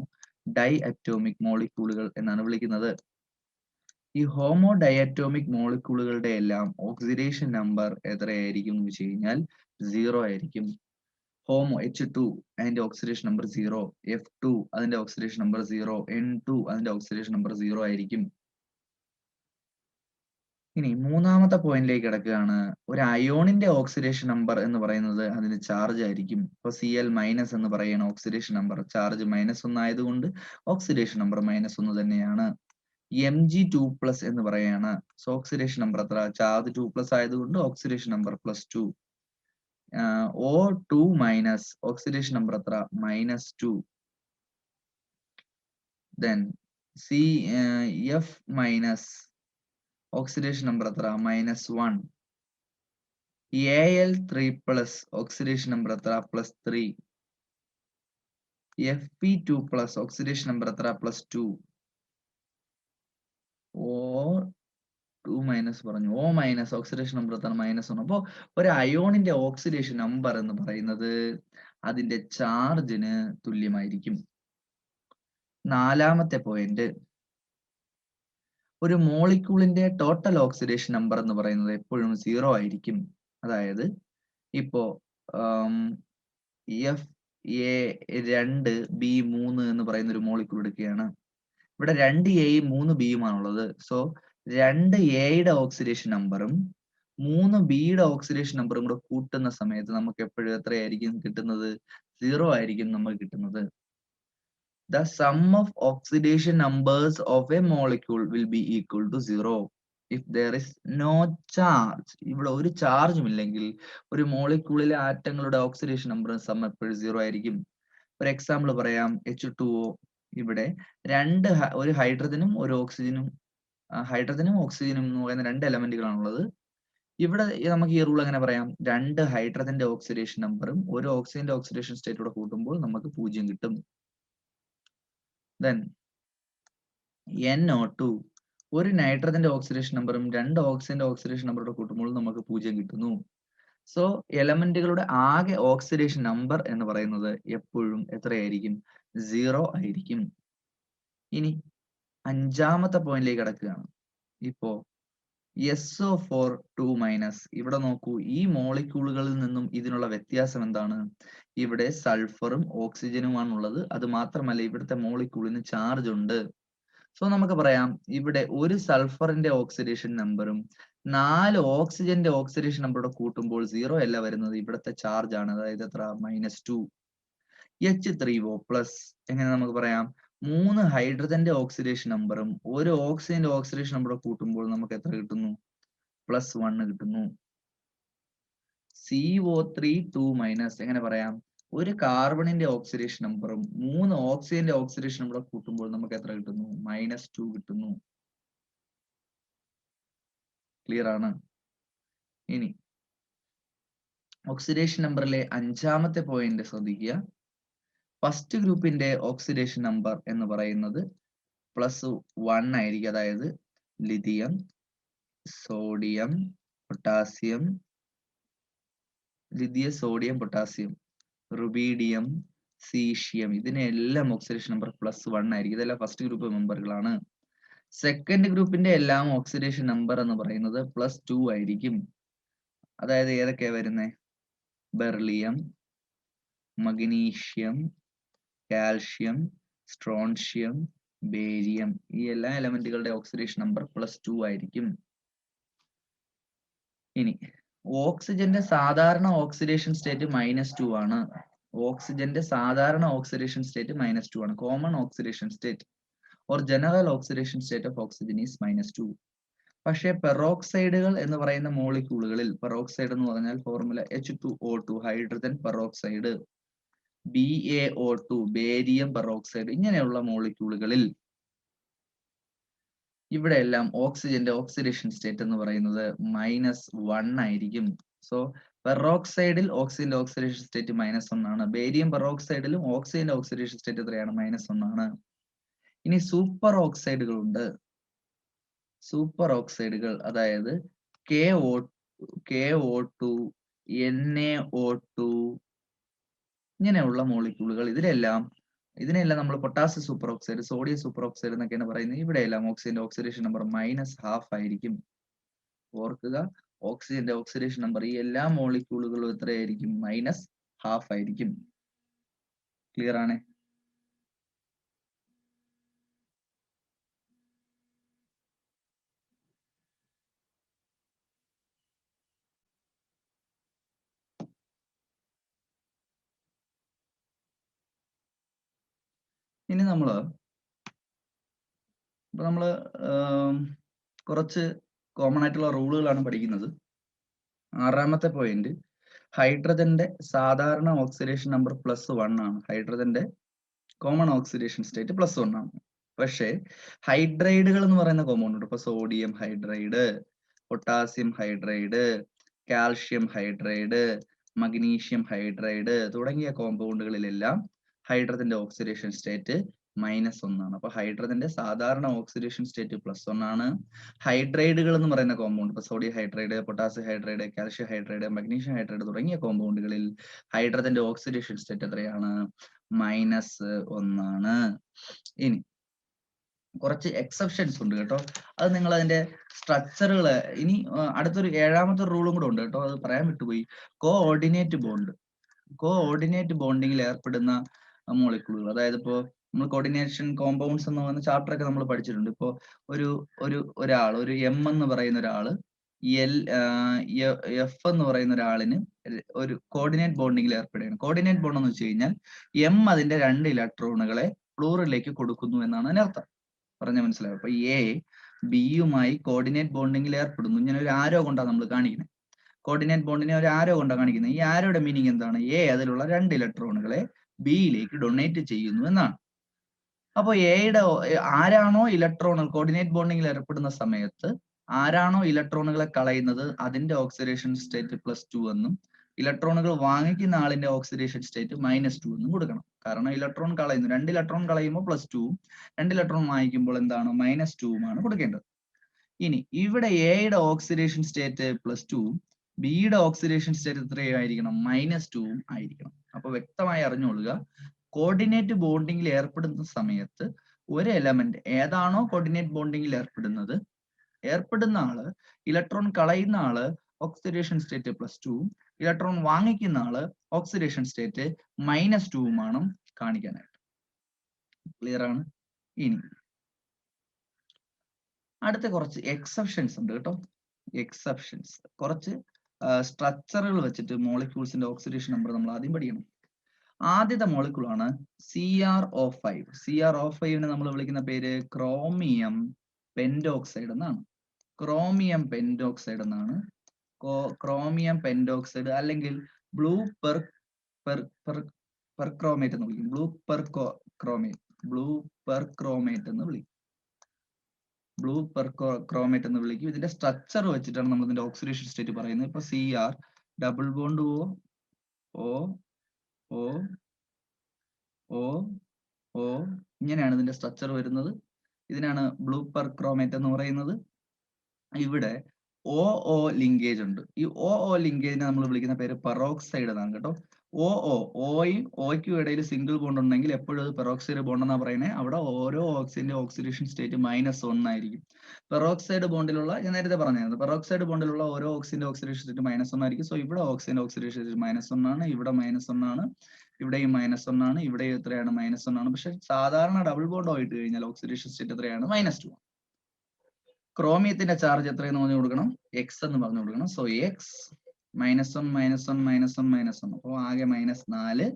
ഡൈ അറ്റോമിക് മോളിക്യൂളുകൾ എന്നാണ് വിളിക്കുന്നത്. ഈ ഹോമോ ഡയറ്റോമിക് മോളിക്യൂളുകളുടെ എല്ലാം ഓക്സിഡേഷൻ നമ്പർ എത്രയായിരിക്കും എന്ന് വെച്ച് കഴിഞ്ഞാൽ 0 ആയിരിക്കും. ഹോമോ H2 അതിന്റെ ഓക്സിഡേഷൻ നമ്പർ 0, F2 അതിന്റെ ഓക്സിഡേഷൻ നമ്പർ 0, N2 അതിന്റെ ഓക്സിഡേഷൻ നമ്പർ 0 ആയിരിക്കും. ഇനി മൂന്നാമത്തെ പോയിന്റിലേക്ക് കിടക്കുകയാണ്. ഒരു അയോണിന്റെ ഓക്സിഡേഷൻ നമ്പർ എന്ന് പറയുന്നത് അതിന്റെ ചാർജ് ആയിരിക്കും. ഇപ്പൊ Cl- എന്ന് പറയുന്ന ഓക്സിഡേഷൻ നമ്പർ, ചാർജ് -1 ആയതുകൊണ്ട് ഓക്സിഡേഷൻ നമ്പർ -1 തന്നെയാണ്. Mg2+ എന്ന് പറയാണ്. സോ ഓക്സിഡേഷൻ നമ്പർ എത്ര? ചാർജ് 2+ ആയതുകൊണ്ട് oxidation number +2. O2- oxidation number എത്ര? -2. Then Cf- ഓക്സിഡേഷൻ നമ്പർ എത്ര? -1. Al3+ ഓക്സിഡേഷൻ നമ്പർ എത്ര? +3. Fe2+ ഓക്സിഡേഷൻ നമ്പർ എത്ര? +2. O2- പറഞ്ഞു. O- ഓക്സിഡേഷൻ നമ്പർ എത്ര? -1. അപ്പോ ഒരു അയോണിന്റെ ഓക്സിഡേഷൻ നമ്പർ എന്ന് പറയുന്നത് അതിന്റെ ചാർജിന് തുല്യമായിരിക്കും. നാലാമത്തെ പോയിന്റ്, ഒരു മോളിക്യൂളിന്റെ ടോട്ടൽ ഓക്സിഡേഷൻ നമ്പർ എന്ന് പറയുന്നത് എപ്പോഴും 0 ആയിരിക്കും. അതായത് ഇപ്പോ Fa2B3 എന്ന് പറയുന്ന ഒരു മോളിക്യൂൾ എടുക്കുകയാണ്. ഇവിടെ 2Aയും 3Bയുമാണുള്ളത്. സോ 2Aയുടെ ഓക്സിഡേഷൻ നമ്പറും 3Bയുടെ ഓക്സിഡേഷൻ നമ്പറും കൂടെ കൂട്ടുന്ന സമയത്ത് നമുക്ക് എപ്പോഴും എത്രയായിരിക്കും കിട്ടുന്നത്? 0 ആയിരിക്കും നമുക്ക് കിട്ടുന്നത്. The sum of oxidation numbers of a molecule will be equal to 0 if there is no charge. ഇവിടെ ഒരു ചാർജും ഇല്ലെങ്കിൽ ഒരു മോളിക്യൂളിലെ ആറ്റങ്ങളുടെ ഓക്സിഡേഷൻ നമ്പർ സം എപ്പോഴും 0 ആയിരിക്കും. ഒരു എക്സാമ്പിൾ പറയാം. H2O, ഇവിടെ ഒരു ഹൈഡ്രജനും ഒരു ഓക്സിജനും എന്ന് പറയുന്ന 2 എലമെന്റുകളാണുള്ളത്. ഇവിടെ നമുക്ക് ഈ റൂൾ എങ്ങനെ പറയാം? 2 ഹൈഡ്രജന്റെ ഓക്സിഡേഷൻ നമ്പറും ഒരു ഓക്സിജന്റെ ഓക്സിഡേഷൻ സ്റ്റേറ്റോടെ കൂട്ടുമ്പോൾ നമുക്ക് 0 കിട്ടും. Then NO2, ഒരു നൈട്രജന്റെ ഓക്സിഡേഷൻ നമ്പറും 2 ഓക്സിജന്റെ ഓക്സിഡേഷൻ നമ്പറോട് കൂട്ടുമ്പോൾ നമുക്ക് 0 കിട്ടുന്നു. സോ എലമെന്റുകളുടെ ആകെ ഓക്സിഡേഷൻ നമ്പർ എന്ന് പറയുന്നത് എപ്പോഴും എത്രയായിരിക്കും? 0 ആയിരിക്കും. ഇനി അഞ്ചാമത്തെ പോയിന്റിലേക്ക് കടക്കുകയാണ്. ഇപ്പോ SO4 ഇവിടെ നോക്കൂ, ഈ മോളിക്യൂളുകളിൽ നിന്നും ഇതിനുള്ള വ്യത്യാസം എന്താണ്? ഇവിടെ സൾഫറും ഓക്സിജനുമാണുള്ളത്. അത് മാത്രമല്ല ഇവിടുത്തെ മോളിക്യൂളിന് ചാർജ് ഉണ്ട്. സോ നമുക്ക് പറയാം, ഇവിടെ ഒരു സൾഫറിന്റെ ഓക്സിഡേഷൻ നമ്പറും 4 ഓക്സിജന്റെ ഓക്സിഡേഷൻ നമ്പറോടെ കൂട്ടുമ്പോൾ 0 അല്ല വരുന്നത്, ഇവിടുത്തെ ചാർജ് ആണ്. അതായത് എത്ര? -2. H3O+, എങ്ങനെ നമുക്ക് പറയാം? 3 ഹൈഡ്രജന്റെ ഓക്സിഡേഷൻ നമ്പറും ഒരു ഓക്സിജന്റെ ഓക്സിഡേഷൻ നമ്പറോടെ കൂട്ടുമ്പോൾ നമുക്ക് എത്ര കിട്ടുന്നു? +1 കിട്ടുന്നു. CO3 എങ്ങനെ പറയാം? ഒരു കാർബണിന്റെ ഓക്സിഡേഷൻ നമ്പറും 3 ഓക്സിജന്റെ ഓക്സിഡേഷൻ നമ്പറും കൂട്ടുമ്പോൾ നമുക്ക് എത്ര കിട്ടുന്നു? -2 കിട്ടുന്നു. ക്ലിയർ ആണ്? ഇനി ഓക്സിഡേഷൻ നമ്പറിലെ അഞ്ചാമത്തെ പോയിന്റ് ശ്രദ്ധിക്കുക. ഫസ്റ്റ് ഗ്രൂപ്പിന്റെ ഓക്സിഡേഷൻ നമ്പർ എന്ന് പറയുന്നത് +1 ആയിരിക്കും. അതായത് lithium, sodium, potassium, rubidium, caesium, ഇതിനെല്ലാം ഓക്സിഡേഷൻ നമ്പർ +1 ആയിരിക്കും. ഇതെല്ലാം ഫസ്റ്റ് ഗ്രൂപ്പ് മെമ്പറുകളാണ്. സെക്കൻഡ് ഗ്രൂപ്പിന്റെ എല്ലാം ഓക്സിഡേഷൻ നമ്പർ എന്ന് പറയുന്നത് +2 ആയിരിക്കും. അതായത് ഏതൊക്കെയാ വരുന്നത്? Beryllium, magnesium, calcium, strontium, barium. ഈ എല്ലാ എലമെന്റുകളുടെ ഓക്സിഡേഷൻ നമ്പർ +2 ആയിരിക്കും. ഇനി ഓക്സിജന്റെ സാധാരണ ഓക്സിഡേഷൻ സ്റ്റേറ്റ് -2 ആണ്. ഓക്സിജന്റെ സാധാരണ ഓക്സിഡേഷൻ സ്റ്റേറ്റ് -2 ആണ്. Common oxidation state or general oxidation state of oxygen is -2. പക്ഷേ പെറോക്സൈഡുകൾ എന്ന് പറയുന്ന മോളിക്യൂളുകളിൽ, പെറോക്സൈഡ് എന്ന് പറഞ്ഞാൽ formula H2O2 hydrogen peroxide, BaO2 barium peroxide, ഇങ്ങനെയുള്ള മോളിക്യൂളുകളിൽ ഇവിടെ എല്ലാം ഓക്സിജന്റെ ഓക്സിഡേഷൻ സ്റ്റേറ്റ് എന്ന് പറയുന്നത് -1 ആയിരിക്കും. സോ പെറോക്സൈഡിൽ ഓക്സിജന്റെ ഓക്സിഡേഷൻ സ്റ്റേറ്റ് -1 ആണ്. ബേരിയം പെറോക്സൈഡിലും ഓക്സിജന്റെ ഓക്സിഡേഷൻ സ്റ്റേറ്റ് എത്രയാണ്? -1 ആണ്. ഇനി സൂപ്പർ ഓക്സൈഡുകൾ ഉണ്ട്. സൂപ്പർ ഓക്സൈഡുകൾ അതായത് KO2, NaO2 ഇങ്ങനെയുള്ള മോളിക്യൂളുകൾ, ഇതിനെല്ലാം നമ്മൾ potassium super oxide, sodium super oxide എന്നൊക്കെയാണ് പറയുന്നത്. ഇവിടെയെല്ലാം ഓക്സിജന്റെ ഓക്സിഡേഷൻ നമ്പർ -12 ആയിരിക്കും. ഓർക്കുക, ഓക്സിജന്റെ ഓക്സിഡേഷൻ നമ്പർ ഈ എല്ലാ മോളിക്യൂളുകളും എത്രയായിരിക്കും? -12 ആയിരിക്കും. ക്ലിയർ ആണ്? ഇനി നമ്മള് കുറച്ച് കോമൺ ആയിട്ടുള്ള റൂളുകളാണ് പഠിക്കുന്നത്. 6ാമത്തെ പോയിന്റ്, ഹൈഡ്രജന്റെ സാധാരണ ഓക്സിഡേഷൻ നമ്പർ +1 ആണ്. ഹൈഡ്രജന്റെ കോമൺ ഓക്സിഡേഷൻ സ്റ്റേറ്റ് +1 ആണ്. പക്ഷേ ഹൈഡ്രൈഡുകൾ എന്ന് പറയുന്ന കോമ്പൗണ്ട് ഉണ്ട്. ഇപ്പൊ sodium hydride, potassium hydride, calcium hydride, magnesium hydride തുടങ്ങിയ കോമ്പൗണ്ടുകളിലെല്ലാം ഹൈഡ്രജന്റെ ഓക്സിഡേഷൻ സ്റ്റേറ്റ് -1 ആണ്. അപ്പൊ ഹൈഡ്രജന്റെ സാധാരണ ഓക്സിഡേഷൻ സ്റ്റേറ്റ് +1 ആണ്. ഹൈഡ്രൈഡുകൾ എന്ന് പറയുന്ന കോമ്പൗണ്ട്, ഇപ്പൊ sodium hydride, potassium hydride, calcium hydride, magnesium hydride തുടങ്ങിയ കോമ്പൗണ്ടുകളിൽ ഹൈഡ്രജന്റെ ഓക്സിഡേഷൻ സ്റ്റേറ്റ് എത്രയാണ്? -1 ആണ്. ഇനി കുറച്ച് എക്സെപ്ഷൻസ് ഉണ്ട് കേട്ടോ. അത് നിങ്ങൾ അതിന്റെ സ്ട്രക്ചറുകള്, ഇനി അടുത്തൊരു 7ാമത്തെ റൂളും കൂടെ ഉണ്ട് കേട്ടോ, അത് പറയാൻ വിട്ടുപോയി. കോഓർഡിനേറ്റ് ബോണ്ടിങ്ങിൽ ഏർപ്പെടുന്ന മോളിക്യൂളുകൾ, അതായത് ഇപ്പോ നമ്മൾ കോർഡിനേഷൻ കോമ്പൗണ്ട്സ് എന്ന് പറയുന്ന ചാപ്റ്റർ ഒക്കെ നമ്മൾ പഠിച്ചിട്ടുണ്ട്. ഇപ്പോ ഒരാൾ ഒരു M എന്ന് പറയുന്ന ഒരാള് F എന്ന് പറയുന്ന ഒരാളിന് ഒരു കോർഡിനേറ്റ് ബോണ്ടിങ്ങിൽ ഏർപ്പെടുകയാണ്. കോർഡിനേറ്റ് ബോണ്ട് എന്ന് വെച്ച് കഴിഞ്ഞാൽ M അതിന്റെ 2 ഇലക്ട്രോണുകളെ ഫ്ലൂറിലേക്ക് കൊടുക്കുന്നു എന്നാണ് അതിനർത്ഥം. പറഞ്ഞാൽ മനസ്സിലാവും. അപ്പൊ B-യുമായി കോർഡിനേറ്റ് ബോണ്ടിങ്ങിൽ ഏർപ്പെടുന്നു. ഇങ്ങനെ ഒരു ആരോ കൊണ്ടാണ് നമ്മൾ കാണിക്കുന്നത്. കോർഡിനേറ്റ് ബോണ്ടിനെ ഒരു ആരോ കൊണ്ടാണ് കാണിക്കുന്നത്. ഈ ആരോയുടെ മീനിങ് എന്താണ്? അതിലുള്ള 2 ഇലക്ട്രോണുകളെ B-യിലേക്ക് ഡൊണേറ്റ് ചെയ്യുന്നു എന്നാണ്. അപ്പോൾ ആരാണോ ഇലക്ട്രോണുകൾ കോർഡിനേറ്റ് ബോണ്ടിങ്ങിൽ ഏർപ്പെടുന്ന സമയത്ത് ആരാണോ ഇലക്ട്രോണുകളെ കളയുന്നത് അതിന്റെ ഓക്സിഡേഷൻ സ്റ്റേറ്റ് +2 എന്നും ഇലക്ട്രോണുകൾ വാങ്ങിക്കുന്ന ആളിന്റെ ഓക്സിഡേഷൻ സ്റ്റേറ്റ് -2 എന്നും കൊടുക്കണം. കാരണം ഇലക്ട്രോൺ കളയുന്നു, 2 ഇലക്ട്രോൺ കളയുമ്പോൾ +2ഉം 2 ഇലക്ട്രോൺ വാങ്ങിക്കുമ്പോൾ എന്താണ്? -2ഉമാണ് കൊടുക്കേണ്ടത്. ഇനി ഇവിടെ എയുടെ ഓക്സിഡേഷൻ സ്റ്റേറ്റ് +2ഉം ബിയുടെ ഓക്സിഡേഷൻ സ്റ്റേറ്റ് എത്രയായിരിക്കണം? -2ഉം ആയിരിക്കണം. അപ്പൊ വ്യക്തമായി അറിഞ്ഞുകൊള്ളുക, കോർഡിനേറ്റ് ബോണ്ടിങ്ങിൽ ഏർപ്പെടുന്ന സമയത്ത് ഒരു എലമെന്റ് ഏതാണോ കോർഡിനേറ്റ് ബോണ്ടിങ്ങിൽ ഏർപ്പെടുന്ന ആള്, ഇലക്ട്രോൺ കളയുന്ന ആള് ഓക്സിഡേഷൻ സ്റ്റേറ്റ് +2ഉം ഇലക്ട്രോൺ വാങ്ങിക്കുന്ന ആള് ഓക്സിഡേഷൻ സ്റ്റേറ്റ് -2ഉമാണ് കാണിക്കാനായിട്ട്. ക്ലിയർ ആണ്? ഇനി അടുത്ത കുറച്ച് എക്സെപ്ഷൻസ് ഉണ്ട് കേട്ടോ. എക്സെപ്ഷൻസ്, കുറച്ച് സ്ട്രക്ചറുകൾ വെച്ചിട്ട് മോളിക്യൂൾസിന്റെ ഓക്സിഡേഷൻ നമ്പർ നമ്മൾ ആദ്യം പഠിക്കണം. ആദ്യത്തെ മോളിക്യൂൾ ആണ് CrO5. CrO5നെ നമ്മൾ വിളിക്കുന്ന പേര് ക്രോമിയം പെന്റോക്സൈഡ് എന്നാണ്. ക്രോമിയം പെന്റോക്സൈഡ് എന്നാണ്. ക്രോമിയം പെന്റോക്സൈഡ് അല്ലെങ്കിൽ ബ്ലൂ പെർക്രോമേറ്റ് എന്ന് വിളിക്കും. ബ്ലൂ പെർക്രോമേറ്റ് എന്ന് വിളിക്കും. ഇതിന്റെ സ്ട്രക്ചർ വെച്ചിട്ടാണ് നമ്മൾ ഇതിന്റെ ഓക്സിഡേഷൻ സ്റ്റേറ്റ് പറയുന്നത്. ഇപ്പൊ Cr ഡബിൾ ബോണ്ട് O ഇങ്ങനെയാണ് ഇതിന്റെ സ്ട്രക്ചർ വരുന്നത്. ഇതിനാണ് ബ്ലൂ പെർക്രോമേറ്റ് എന്ന് പറയുന്നത്. ഇവിടെ OO ലിങ്കേജ് ഉണ്ട്. ഈ OO ലിങ്കേജിനെ നമ്മൾ വിളിക്കുന്ന പേര് പെറോക്സൈഡ് എന്നാണ് കേട്ടോ. ഓയും ഓയ്ക്കും ഇടയിൽ സിംഗിൾ ബോണ്ട് ഉണ്ടെങ്കിൽ എപ്പോഴും അത് പെറോക്സൈഡ് ബോണ്ട് എന്നാ പറയുന്നത്. അവിടെ ഓരോ ഓക്സിജന്റെ ഓക്സിഡേഷൻ സ്റ്റേറ്റ് -1 ആയിരിക്കും. പെറോക്സൈഡ് ബോണ്ടിലുള്ള, ഞാൻ നേരത്തെ പറഞ്ഞായിരുന്നു, പെറോക്സൈഡ് ബോണ്ടിലുള്ള ഓരോ ഓക്സിജന്റെ ഓക്സിഡേഷൻ സ്റ്റേറ്റ് -1 ആയിരിക്കും. സോ ഇവിടെ ഓക്സിജന്റെ ഓക്സിഡേഷൻ സ്റ്റേറ്റ് -1 ആണ്, ഇവിടെ -1 ആണ്, ഇവിടെയും -1 ആണ്, ഇവിടെയും എത്രയാണ് -1 ആണ്. പക്ഷെ സാധാരണ ഡബിൾ ബോണ്ട് ആയിട്ട് കഴിഞ്ഞാൽ ഓക്സിഡേഷൻ സ്റ്റേറ്റ് എത്രയാണ് -2. ക്രോമിയത്തിന്റെ ചാർജ് എത്രയെന്ന് പറഞ്ഞു കൊടുക്കണം, x എന്ന് പറഞ്ഞു കൊടുക്കണം. സോ എക്സ് -1 -1 -1 -1, അപ്പോൾ ആകെ -4.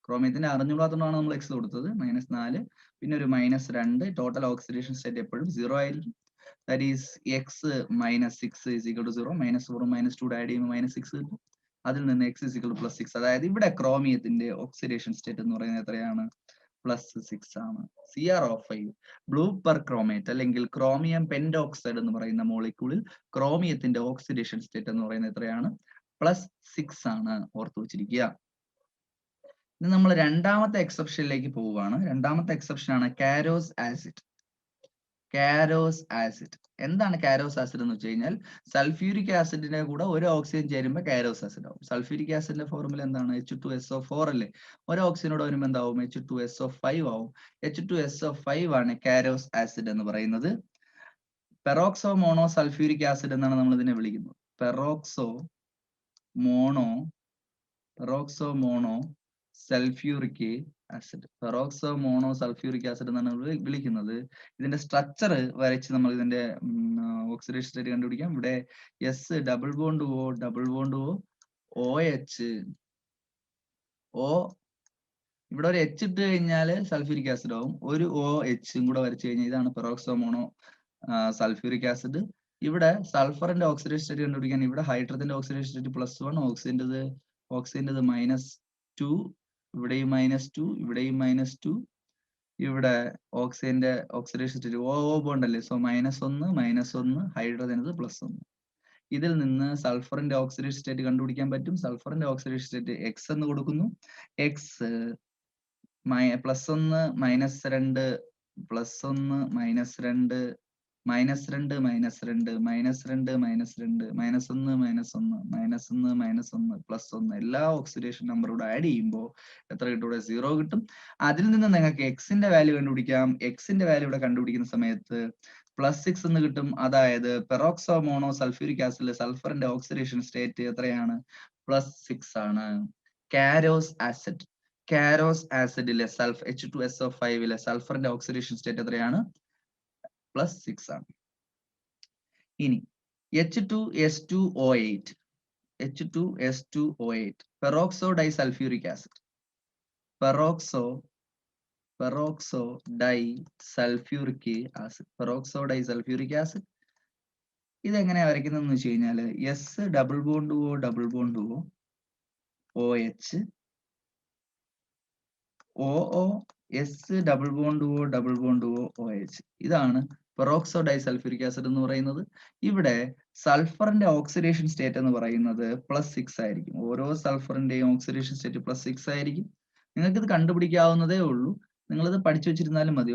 ക്രോമിയത്തിന്റെ അറിഞ്ഞുകൂടാത്തതുകൊണ്ടാണ് നമ്മൾ x കൊടുത്തത്. -4 പിന്നെ ഒരു -2. ടോട്ടൽ ഓക്സിഡേഷൻ സ്റ്റേറ്റ് എപ്പോഴും 0 ആയിരിക്കും. That is x -6 is equal to 0. -4 -2 add ചെയ്യുമ്പോൾ -6 കിട്ടും. അതിൽ നിന്ന് x is equal to +6. അതായത് ഇവിടെ ക്രോമിയത്തിന്റെ ഓക്സിഡേഷൻ സ്റ്റേറ്റ് എന്ന് പറയുന്നത് എത്രയാണ്, +6 ആണ്. CrO5 ബ്ലൂ പെർക്രോമേറ്റ് അല്ലെങ്കിൽ ക്രോമിയം പെന്റോക്സൈഡ് എന്ന് പറയുന്ന മോളിക്യൂളിൽ ക്രോമിയത്തിന്റെ ഓക്സിഡേഷൻ സ്റ്റേറ്റ് എന്ന് പറയുന്നത് എത്രയാണ്, +6 ആണ്. ഓർത്തു വെച്ചിരിക്കുക. ഇനി നമ്മൾ രണ്ടാമത്തെ എക്സെപ്ഷനിലേക്ക് പോവുകയാണ്. രണ്ടാമത്തെ എക്സെപ്ഷൻ ആണ് കാരോസ് ആസിഡ്. കാരോസ് ആസിഡ് എന്താണ് കാരോസ് ആസിഡ് എന്ന് വെച്ച് കഴിഞ്ഞാൽ, സൾഫ്യൂരിക് ആസിഡിന്റെ കൂടെ ഒരു ഓക്സിജൻ ചേരുമ്പോൾ കാരോസ് ആസിഡ് ആവും. സൾഫ്യൂരിക് ആസിഡിന്റെ ഫോർമുല എന്താണ്, H2SO4 അല്ലേ. ഒരു ഓക്സിജനോട് വരുമ്പോൾ എന്താവും, H2SO5 ആവും. H2SO5 ആണ് കാരോസ് ആസിഡ് എന്ന് പറയുന്നത്. പെറോക്സോ മോണോ സൾഫ്യൂരിക് ആസിഡ് എന്നാണ് നമ്മൾ ഇതിനെ വിളിക്കുന്നത്. Peroxo mono sulphuric acid. Peroxo mono sulphuric acid എന്നാണ് വിളിക്കുന്നത്. ഇതിന്റെ സ്ട്രക്ചർ വരച്ച് നമ്മൾ ഇതിന്റെ ഓക്സിഡേഷൻ സ്റ്റേറ്റ് കണ്ടുപിടിക്കാം. ഇവിടെ എസ് ഡബിൾ ബോണ്ട് ഓ OH O, ഇവിടെ ഒരു H ഇട്ട് കഴിഞ്ഞാൽ സൾഫ്യൂരിക് ആസിഡ് ആവും. ഒരു OH കൂടെ വരച്ചു കഴിഞ്ഞാൽ ഇതാണ് പെറോക്സോ മോണോ സൾഫ്യൂരിക് ആസിഡ്. ഇവിടെ സൾഫറിന്റെ ഓക്സിഡേഷൻ സ്റ്റേറ്റ് കണ്ടുപിടിക്കാൻ ഇവിടെ ഹൈഡ്രജന്റെ ഓക്സിഡേഷൻ സ്റ്റേറ്റ് +1, ഓക്സിജന്റേത് -2, ഇവിടെയും -2, ഇവിടെയും -2, ഇവിടെ ഓക്സിജന്റെ ഓക്സിഡേഷൻ സ്റ്റേറ്റ് O ബോണ്ട് അല്ലേ. സോ -1 ഹൈഡ്രജനത് +1. ഇതിൽ നിന്ന് സൾഫറിന്റെ ഓക്സിഡേഷൻ സ്റ്റേറ്റ് കണ്ടുപിടിക്കാൻ പറ്റും. സൾഫറിന്റെ ഓക്സിഡേഷൻ സ്റ്റേറ്റ് x എന്ന് കൊടുക്കുന്നു. x +1 -2 +1 -2 -2 -2 -2 +1 എല്ലാ ഓക്സിഡേഷൻ നമ്പറോട് ആഡ് ചെയ്യുമ്പോൾ എത്ര കിട്ടും, ഇവിടെ 0 കിട്ടും. അതിൽ നിന്ന് നിങ്ങൾക്ക് എക്സിന്റെ വാല്യൂ കണ്ടുപിടിക്കാം. എക്സിന്റെ വാല്യൂ ഇവിടെ കണ്ടുപിടിക്കുന്ന സമയത്ത് +6 എന്ന് കിട്ടും. അതായത് പെറോക്സോ മോണോ സൾഫ്യൂരിക് ആസിഡിലെ സൾഫറിന്റെ ഓക്സിഡേഷൻ സ്റ്റേറ്റ് എത്രയാണ്, +6 ആണ്. കാരോസ് ആസിഡിലെ H2SO5 സൾഫറിന്റെ ഓക്സിഡേഷൻ സ്റ്റേറ്റ് എത്രയാണ്, +6 ആണ്. ഇനി H2S2O8 പെറോക്സോ ഡൈസൾഫ്യൂരിക് ആസിഡ്. പെറോക്സോ ഡൈസൾഫ്യൂരിക് ആസിഡ് ഇതെങ്ങനെയാ വരയ്ക്കുന്നതെന്ന് വെച്ച് കഴിഞ്ഞാൽ എസ് ഡബിൾ ബോണ്ട് ഓ OH OO S double bond ഓ OH. ഇതാണ് പെറോക്സോ ഡൈസൾഫ്യൂരിക് ആസിഡ് എന്ന് പറയുന്നത്. ഇവിടെ സൾഫറിന്റെ ഓക്സിഡേഷൻ സ്റ്റേറ്റ് എന്ന് പറയുന്നത് +6 ആയിരിക്കും. ഓരോ സൾഫറിന്റെയും ഓക്സിഡേഷൻ സ്റ്റേറ്റ് +6 ആയിരിക്കും. നിങ്ങൾക്ക് ഇത് കണ്ടുപിടിക്കാവുന്നതേ ഉള്ളൂ. നിങ്ങളിത് പഠിച്ചു വെച്ചിരുന്നാലും മതി.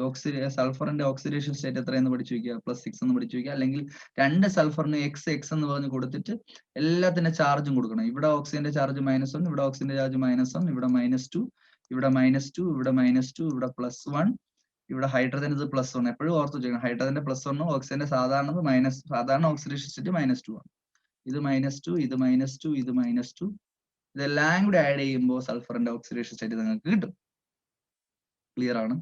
സൾഫറിന്റെ ഓക്സിഡേഷൻ സ്റ്റേറ്റ് എത്രയെന്ന് പഠിച്ചു വെക്കുക, +6 എന്ന് പഠിച്ചു വെക്കുക. അല്ലെങ്കിൽ രണ്ട് സൾഫറിന് x എന്ന് പറഞ്ഞ് കൊടുത്തിട്ട് എല്ലാത്തിന്റെ ചാർജും കൊടുക്കണം. ഇവിടെ ഓക്സിജന്റെ ചാർജ് -1, ഇവിടെ ഓക്സിജന്റെ ചാർജ് -1, ഇവിടെ -2, ഇവിടെ -2, ഇവിടെ -2, ഇവിടെ +1, ഇവിടെ ഹൈഡ്രജൻ ഇത് +1. എപ്പോഴും ഓർത്ത് വെച്ചേക്കണം, ഹൈഡ്രജന്റെ +1, ഓക്സിജന്റെ സാധാരണ ഓക്സിഡേഷൻ സ്റ്റേറ്റ് -2 ആണ്. ഇത് -2, ഇത് -2, ഇത് -2, ഇതെല്ലാം കൂടി ആഡ് ചെയ്യുമ്പോൾ സൾഫറിന്റെ ഓക്സിഡേഷൻ സ്റ്റേറ്റ് നിങ്ങൾക്ക് കിട്ടും. ക്ലിയർ ആണ്.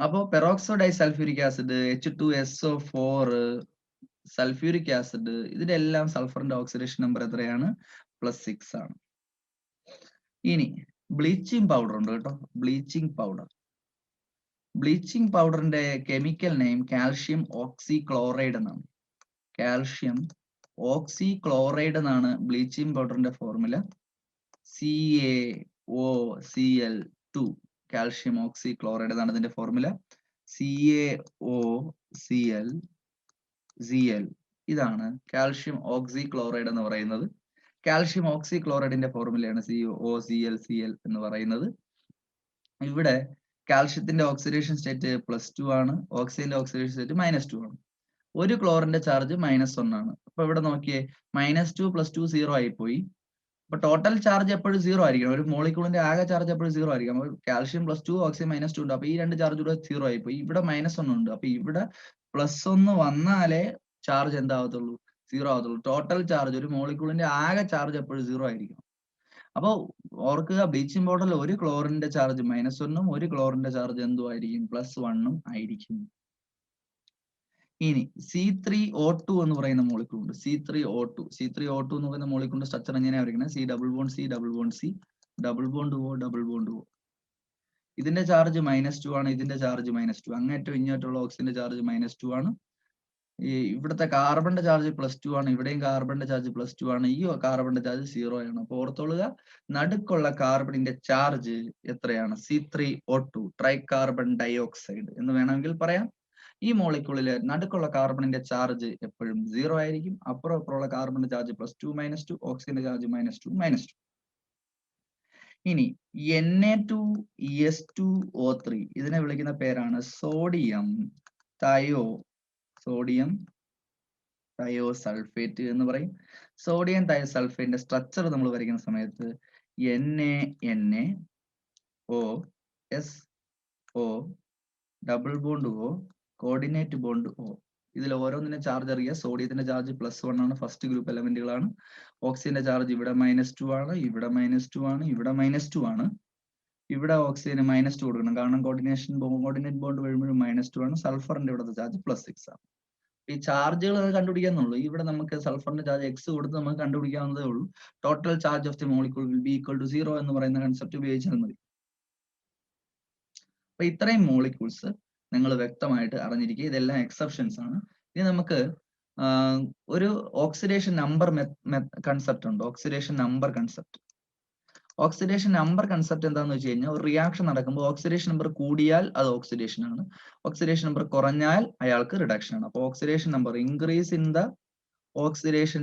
അപ്പോൾ പെറോക്സോ ഡൈസൾഫ്യൂരിക് ആസിഡ്, H2SO4, സൾഫ്യൂരിക് ആസിഡ്, ഇതിന്റെ എല്ലാം സൾഫറിന്റെ ഓക്സിഡേഷൻ നമ്പർ എത്രയാണ്, +6 ആണ്. ഇനി ബ്ലീച്ചിങ് പൗഡർ ഉണ്ട് കേട്ടോ. ബ്ലീച്ചിങ് പൗഡറിന്റെ കെമിക്കൽ നെയിം കാൽഷ്യം ഓക്സിക്ലോറൈഡ് എന്നാണ്. കാൽഷ്യം ഓക്സിക്ലോറൈഡ് എന്നാണ് ബ്ലീച്ചിങ് പൗഡറിന്റെ ഫോർമുല. CaOCl2. കാൽഷ്യം ഓക്സിക്ലോറൈഡ് എന്നാണ് ഇതിന്റെ ഫോർമുല. CaOCl ഇതാണ് കാൽഷ്യം ഓക്സിക്ലോറൈഡ് എന്ന് പറയുന്നത്. കാൽഷ്യം ഓക്സിക്ലോറൈഡിന്റെ ഫോർമുലയാണ് CaOCl എന്ന് പറയുന്നത്. ഇവിടെ കാൽഷ്യത്തിന്റെ ഓക്സിഡേഷൻ സ്റ്റേറ്റ് +2 ആണ്. ഓക്സിജന്റെ ഓക്സിഡേഷൻ സ്റ്റേറ്റ് -2 ആണ്. ഒരു ക്ലോറിന്റെ ചാർജ് -1 ആണ്. അപ്പൊ ഇവിടെ നോക്കിയേ, -2 + 2 0 ആയി പോയി. അപ്പൊ ടോട്ടൽ ചാർജ് എപ്പോഴും 0 ആയിരിക്കണം. ഒരു മോളിക്യൂളിന്റെ ആകെ ചാർജ് എപ്പോഴും 0 ആയിരിക്കും. അപ്പൊ കാൽഷ്യം +2, ഓക്സിജൻ -2 ഉണ്ട്. അപ്പൊ ഈ രണ്ട് ചാർജ് കൂടെ 0 ആയി പോയി. ഇവിടെ -1 ഉണ്ട്. അപ്പൊ ഇവിടെ +1 വന്നാലേ ചാർജ് എന്താവത്തുള്ളൂ, 0 ആവത്തുള്ളൂ. ടോട്ടൽ ചാർജ്, ഒരു മോളിക്യൂളിന്റെ ആകെ ചാർജ് എപ്പോഴും 0 ആയിരിക്കും. അപ്പോൾ ഓർക്കുക ബ്ലീച്ചിങ് പൗഡറിൽ ഒരു ക്ലോറിന്റെ ചാർജ് -1 ഒരു ക്ലോറിന്റെ ചാർജ് എന്തുമായിരിക്കും +1 ആയിരിക്കും. ഇനി C3O2 എന്ന് പറയുന്ന മോളിക്യൂൾ ഉണ്ട്. C3O2 എന്ന് പറയുന്ന മോളിക്യൂളിന്റെ സ്ട്രക്ചർ എങ്ങനെയാണ് വരയ്ക്കുന്നത്? C double bond C double bond C double bond O double bond O. ഇതിന്റെ ചാർജ് -2 ആണ്, ഇതിന്റെ ചാർജ് -2. അങ്ങേറ്റവും ഇങ്ങോട്ടുള്ള ഓക്സിജന്റെ ചാർജ് -2 ആണ്. ഈ ഇവിടുത്തെ കാർബണിന്റെ ചാർജ് +2 ആണ്, ഇവിടെയും കാർബണിന്റെ ചാർജ് +2 ആണ്, ഈ കാർബണിന്റെ ചാർജ് 0 ആണ്. അപ്പോൾ ഓർത്തോളുക നടുക്കുള്ള കാർബണിന്റെ ചാർജ് എത്രയാണ്? C3O2 ട്രൈകാർബൺ ഡയോക്സൈഡ് എന്ന് വേണമെങ്കിൽ പറയാം. ഈ മോളിക്യൂളില് നടുക്കുള്ള കാർബണിന്റെ ചാർജ് എപ്പോഴും 0 ആയിരിക്കും. അപ്പുറമുള്ള കാർബണിന്റെ ചാർജ് +2 -2, ഓക്സിജന്റെ ചാർജ് -2 -2. ഇനി Na2S2O3 ഇതിനെ വിളിക്കുന്ന പേരാണ് സോഡിയം തയോസൾഫേറ്റ് എന്ന് പറയും. സോഡിയം തയോസൾഫേറ്റിന്റെ സ്ട്രക്ചർ നമ്മൾ വരയ്ക്കുന്ന സമയത്ത് NaNaOSO double bond O coordinate bond O. ഇതിൽ ഓരോന്നിന്റെ ചാർജ് അറിയാം. സോഡിയത്തിന്റെ ചാർജ് +1 ആണ്, ഫസ്റ്റ് ഗ്രൂപ്പ് എലമെന്റുകളാണ്. ഓക്സിജന്റെ ചാർജ് ഇവിടെ -2 ആണ്, ഇവിടെ -2 ആണ്, ഇവിടെ -2 ആണ്. ഇവിടെ ഓക്സിജന് -2 കൊടുക്കണം, കാരണം കോർഡിനേറ്റ് ബോണ്ട് വരുമ്പോഴും -2 ആണ്. സൾഫറിന്റെ ഇവിടുത്തെ ചാർജ് +6 ആണ്. ഈ ചാർജുകൾ കണ്ടുപിടിക്കാന്നുള്ളൂ. ഇവിടെ നമുക്ക് സൾഫറിന്റെ ചാർജ് x കൊടുത്ത് നമുക്ക് കണ്ടുപിടിക്കാവുന്നതേ ഉള്ളൂ. Total charge of the molecule will be equal to 0 എന്ന് പറയുന്ന കൺസെപ്റ്റ് ഉപയോഗിച്ചാൽ മതി. അപ്പൊ ഇത്രയും മോളിക്യൂൾസ് നിങ്ങൾ വ്യക്തമായിട്ട് അറിഞ്ഞിരിക്കുക. ഇതെല്ലാം എക്സെപ്ഷൻസ് ആണ്. ഇനി നമുക്ക് ഒരു ഓക്സിഡേഷൻ നമ്പർ കൺസെപ്റ്റ് ഉണ്ട്. ഓക്സിഡേഷൻ നമ്പർ കൺസെപ്റ്റ് എന്താണെന്ന് വെച്ച് കഴിഞ്ഞാൽ, ഒരു റിയാക്ഷൻ നടക്കുമ്പോൾ ഓക്സിഡേഷൻ നമ്പർ കൂടിയാൽ അത് ഓക്സിഡേഷൻ ആണ്, ഓക്സിഡേഷൻ നമ്പർ കുറഞ്ഞാൽ അയാൾക്ക് റിഡക്ഷൻ ആണ്. അപ്പോൾ oxidation number increase in the oxidation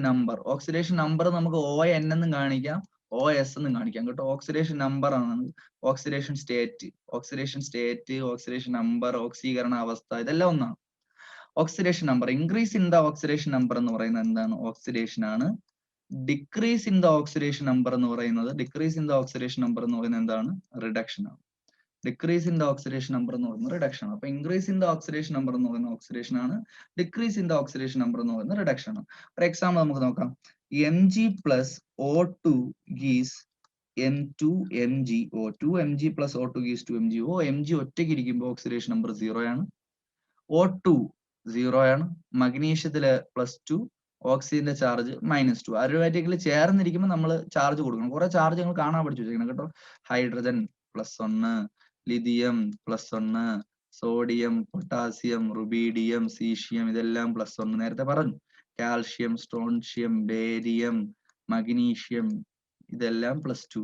number നമുക്ക് ON എന്നും കാണിക്കാം, OS എന്നും കാണിക്കാം കേട്ടോ. ഓക്സിഡേഷൻ നമ്പർ ആണ് ഓക്സിഡേഷൻ സ്റ്റേറ്റ്, ഓക്സിഡേഷൻ നമ്പർ, ഓക്സീകരണ അവസ്ഥ, ഇതെല്ലാം ഒന്നാണ്. Oxidation number increase in the oxidation number എന്ന് പറയുന്നത് എന്താണ്? ഓക്സിഡേഷൻ ആണ്. Decrease in the oxidation number എന്ന് പറയുന്നത് എന്താണ്? റിഡക്ഷൻ ആണ്. Decrease in the oxidation number എന്ന് പറയുന്നത് റിഡക്ഷൻ ആണ്. അപ്പൊ increase in the oxidation number എന്ന് പറയുന്നത് ഓക്സിഡേഷൻ ആണ്, decrease in the oxidation number എന്ന് പറയുന്നത് റിഡക്ഷൻ ആണ്. ഫോർ എക്സാമ്പിൾ നമുക്ക് നോക്കാം. Mg+O2 ഗീസ് M2MgO, 2Mg+O2 ഗീസ് 2MgO. Mg ഒറ്റയ്ക്ക് ഇരിക്കുമ്പോൾ ഓക്സിഡേഷൻ നമ്പർ 0 ആണ്, O2 0 ആണ്, മഗ്നീഷ്യത്തില് +2, ഓക്സിജന്റെ ചാർജ് -2. അരോമാറ്റിക്കലി ചേർന്നിരിക്കുമ്പോൾ നമ്മൾ ചാർജ് കൊടുക്കണം. കുറെ ചാർജ് നിങ്ങൾ കാണാൻ പഠിച്ചു വെച്ചിരിക്കണം കേട്ടോ. Hydrogen +1, lithium +1, sodium, potassium, rubidium, caesium, ഇതെല്ലാം +1 നേരത്തെ പറഞ്ഞു. കാൽഷ്യം, സ്ട്രോൺഷ്യം, ബേരിയം, മഗ്നീഷ്യം, ഇതെല്ലാം +2.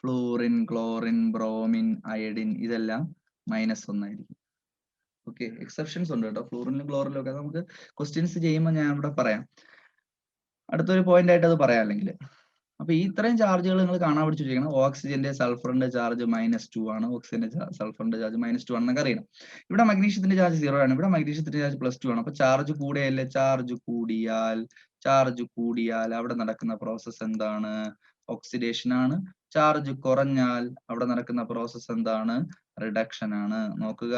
ഫ്ലൂറിൻ, ക്ലോറിൻ, ബ്രോമിൻ, അയഡിൻ, ഇതെല്ലാം -1 ആയിരിക്കും. ഓക്കെ, എക്സെപ്ഷൻസ് ഉണ്ട് കേട്ടോ. ഫ്ലൂറിനും ക്ലോറിനും ഒക്കെ നമുക്ക് ക്വസ്റ്റ്യൻസ് ചെയ്യുമ്പോൾ ഞാൻ ഇവിടെ പറയാം, അടുത്തൊരു പോയിന്റ് ആയിട്ട് അത് പറയാം അല്ലെങ്കിൽ. അപ്പൊ ഈ ഇത്രയും ചാർജുകൾ നിങ്ങൾ കാണാൻ പഠിച്ചു വെച്ചിരിക്കണം. ഓക്സിജന്റെ സൾഫറിന്റെ ചാർജ് -2 ആണ്, ഓക്സിജന്റെ സൾഫറിന്റെ ചാർജ് -2 ആണെന്നൊക്കെ അറിയണം. ഇവിടെ മഗ്നീഷ്യത്തിന്റെ ചാർജ് 0 ആണ്, ഇവിടെ മഗ്നീഷ്യത്തിന്റെ ചാർജ് +2 ആണ്. അപ്പൊ ചാർജ് കൂടിയല്ലേ? ചാർജ് കൂടിയാൽ അവിടെ നടക്കുന്ന പ്രോസസ് എന്താണ്? ഓക്സിഡേഷൻ ആണ്. ചാർജ് കുറഞ്ഞാൽ അവിടെ നടക്കുന്ന പ്രോസസ് എന്താണ്? റിഡക്ഷൻ ആണ്. നോക്കുക,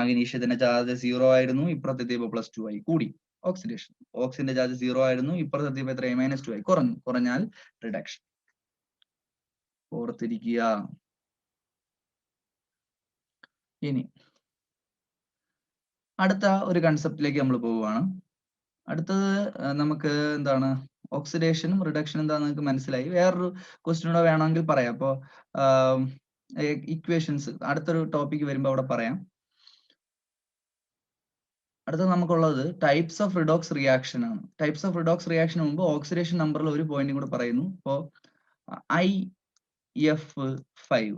മഗ്നീഷ്യത്തിന്റെ ചാർജ് 0 ആയിരുന്നു, ഇപ്പുറത്തെത്തിയപ്പോൾ +2 ആയി, കൂടി ഓക്സിഡേഷൻ. ഓക്സിജന്റെ ചാർജ് 0 ആയിരുന്നു, ഇപ്പുറത്തെത്തിയപ്പോൾ എത്രയായി? -2 ആയി, കുറഞ്ഞാൽ റിഡക്ഷൻ. ഓർത്തിരിക്കുക. ഇനി അടുത്ത ഒരു കൺസെപ്റ്റിലേക്ക് നമ്മൾ പോവുകയാണ്. അടുത്തത് നമുക്ക് എന്താണ്? ഓക്സിഡേഷനും റിഡക്ഷനും എന്താണെന്ന് നിങ്ങൾക്ക് മനസ്സിലായി. വേറൊരു ക്വസ്റ്റ്യൻ കൂടെ വേണമെങ്കിൽ പറയാം. അപ്പോൾ ഇക്വേഷൻസ് അടുത്തൊരു ടോപ്പിക് വരുമ്പോൾ അവിടെ പറയാം. അടുത്തത് നമുക്കുള്ളത് ടൈപ്സ് ഓഫ് റിഡോക്സ് റിയാക്ഷൻ ആണ്. ടൈപ്സ് ഓഫ് റിഡോക്സ് റിയാക്ഷൻ മുമ്പ് ഓക്സിഡേഷൻ നമ്പറിൽ ഒരു പോയിന്റും കൂടെ പറയുന്നു. ഇപ്പോൾ IF5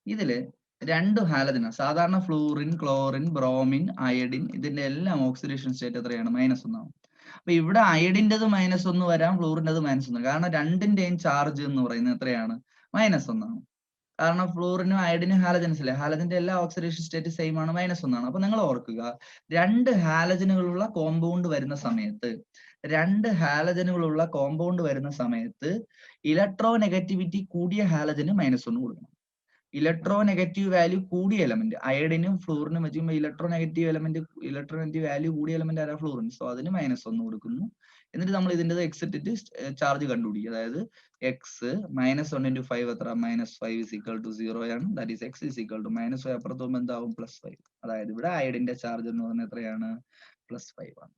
ഇതില് 2 ഹാലജന, സാധാരണ ഫ്ലൂറിൻ, ക്ലോറിൻ, ബ്രോമിൻ, അയഡിൻ, ഇതിന്റെ എല്ലാം ഓക്സിഡേഷൻ സ്റ്റേറ്റ് എത്രയാണ്? -1 ആണ്. അപ്പൊ ഇവിടെ അയഡിൻ്റെത് -1 വരാം, ഫ്ലൂറിൻ്റെത് -1, കാരണം രണ്ടിന്റെയും ചാർജ് എന്ന് പറയുന്നത് എത്രയാണ്? -1 ആണ്. കാരണം ഫ്ലൂറിനും അയഡിനും ഹാലജൻസ് ഇല്ലേ, ഹാലജന്റെ എല്ലാ ഓക്സിഡേഷൻ സ്റ്റേറ്റ് സെയിം ആണ്, -1 ആണ്. അപ്പൊ നിങ്ങൾ ഓർക്കുക, 2 ഹാലജനുകളുള്ള കോമ്പൗണ്ട് വരുന്ന സമയത്ത് ഇലക്ട്രോനെഗറ്റിവിറ്റി കൂടിയ ഹാലജന് -1 കൊടുക്കണം. ഇലക്ട്രോനെഗറ്റീവ് വാല്യൂ കൂടിയ എലമെന്റ് അയഡിനും ഫ്ലൂറിനും വെച്ചുമ്പോൾ ഇലക്ട്രോനെഗറ്റീവ് വാല്യൂ കൂടിയ എലമെന്റ് ആരാ? ഫ്ലൂറിൻ. സോ അതിന് -1 കൊടുക്കുന്നു. എന്നിട്ട് നമ്മൾ ഇതിന്റെ എക്സ് ഇട്ടിട്ട് ചാർജ് കണ്ടുപിടിക്കുക. അതായത് എക്സ് -1 × 5 എത്ര? -5 = 0 ആണ്. ദാറ്റ് ഈസ് എക്സ് -5 അപ്പുറത്ത് പോകുമ്പോൾ എന്താവും? +5. അതായത് ഇവിടെ അയഡിന്റെ ചാർജ് എന്ന് പറഞ്ഞാൽ എത്രയാണ്? +5 ആണ്.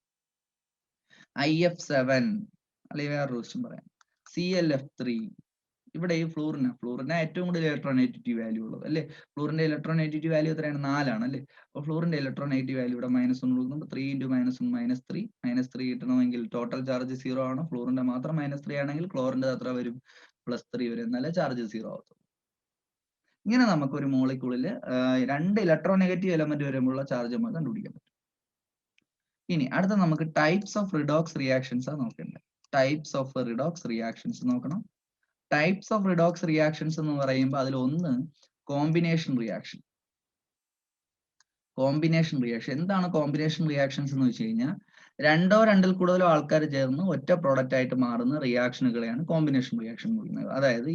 IF7 അല്ലെങ്കിൽ വേറെ ക്വസ്റ്റ്യൻ പറയാം. ClF3 ഇവിടെ ഈ ഫ്ലൂറിന് ഏറ്റവും കൂടുതൽ ഇലക്ട്രോനെഗറ്റിവിറ്റി വാല്യൂ ഉള്ളത് അല്ലേ? ഫ്ലൂറിന്റെ ഇലക്ട്രോനെഗറ്റിവിറ്റി വാല്യൂ എത്രയാണ്? 4 ആണ് അല്ലേ? അപ്പോൾ ഫ്ലൂറിന്റെ ഇലക്ട്രോനെഗറ്റിവിറ്റി വാല്യൂ ഇവിടെ -1 കൊടുക്കുന്നുണ്ട്. 3 × -1 -3 കിട്ടണമെങ്കിൽ ടോട്ടൽ ചാർജ് 0 ആണ്. ഫ്ലൂറിന്റെ മാത്രം -3 ആണെങ്കിൽ ക്ലോറിന്റെ എത്ര വരും? +3 വരും. എന്നാലേ ചാർജ് 0 ആവത്തുള്ളൂ. ഇങ്ങനെ നമുക്ക് ഒരു മോളിക്യൂളില് 2 ഇലക്ട്രോനെഗറ്റീവ് എലമെന്റ് വരുമ്പോഴുള്ള ചാർജ് നമുക്ക് കണ്ടുപിടിക്കാൻ പറ്റും. ഇനി അടുത്ത നമുക്ക് ടൈപ്സ് ഓഫ് റിഡോക്സ് റിയാക്ഷൻസ് ആണ് നോക്കേണ്ടത്. ടൈപ്സ് ഓഫ് റിഡോക്സ് റിയാക്ഷൻസ് നോക്കണം. ടൈപ്സ് ഓഫ് റിഡോക്സ് റിയാക്ഷൻസ് എന്ന് പറയുമ്പോൾ അതിൽ ഒന്ന് കോമ്പിനേഷൻ റിയാക്ഷൻ. എന്താണ് കോമ്പിനേഷൻ റിയാക്ഷൻസ് എന്ന് വെച്ച് കഴിഞ്ഞാൽ രണ്ടോ രണ്ടിൽ കൂടുതലോ ആൾക്കാർ ചേർന്ന് ഒറ്റ പ്രോഡക്റ്റ് ആയിട്ട് മാറുന്ന റിയാക്ഷനുകളെയാണ് കോമ്പിനേഷൻ റിയാക്ഷൻ എന്ന് പറയുന്നത്. അതായത്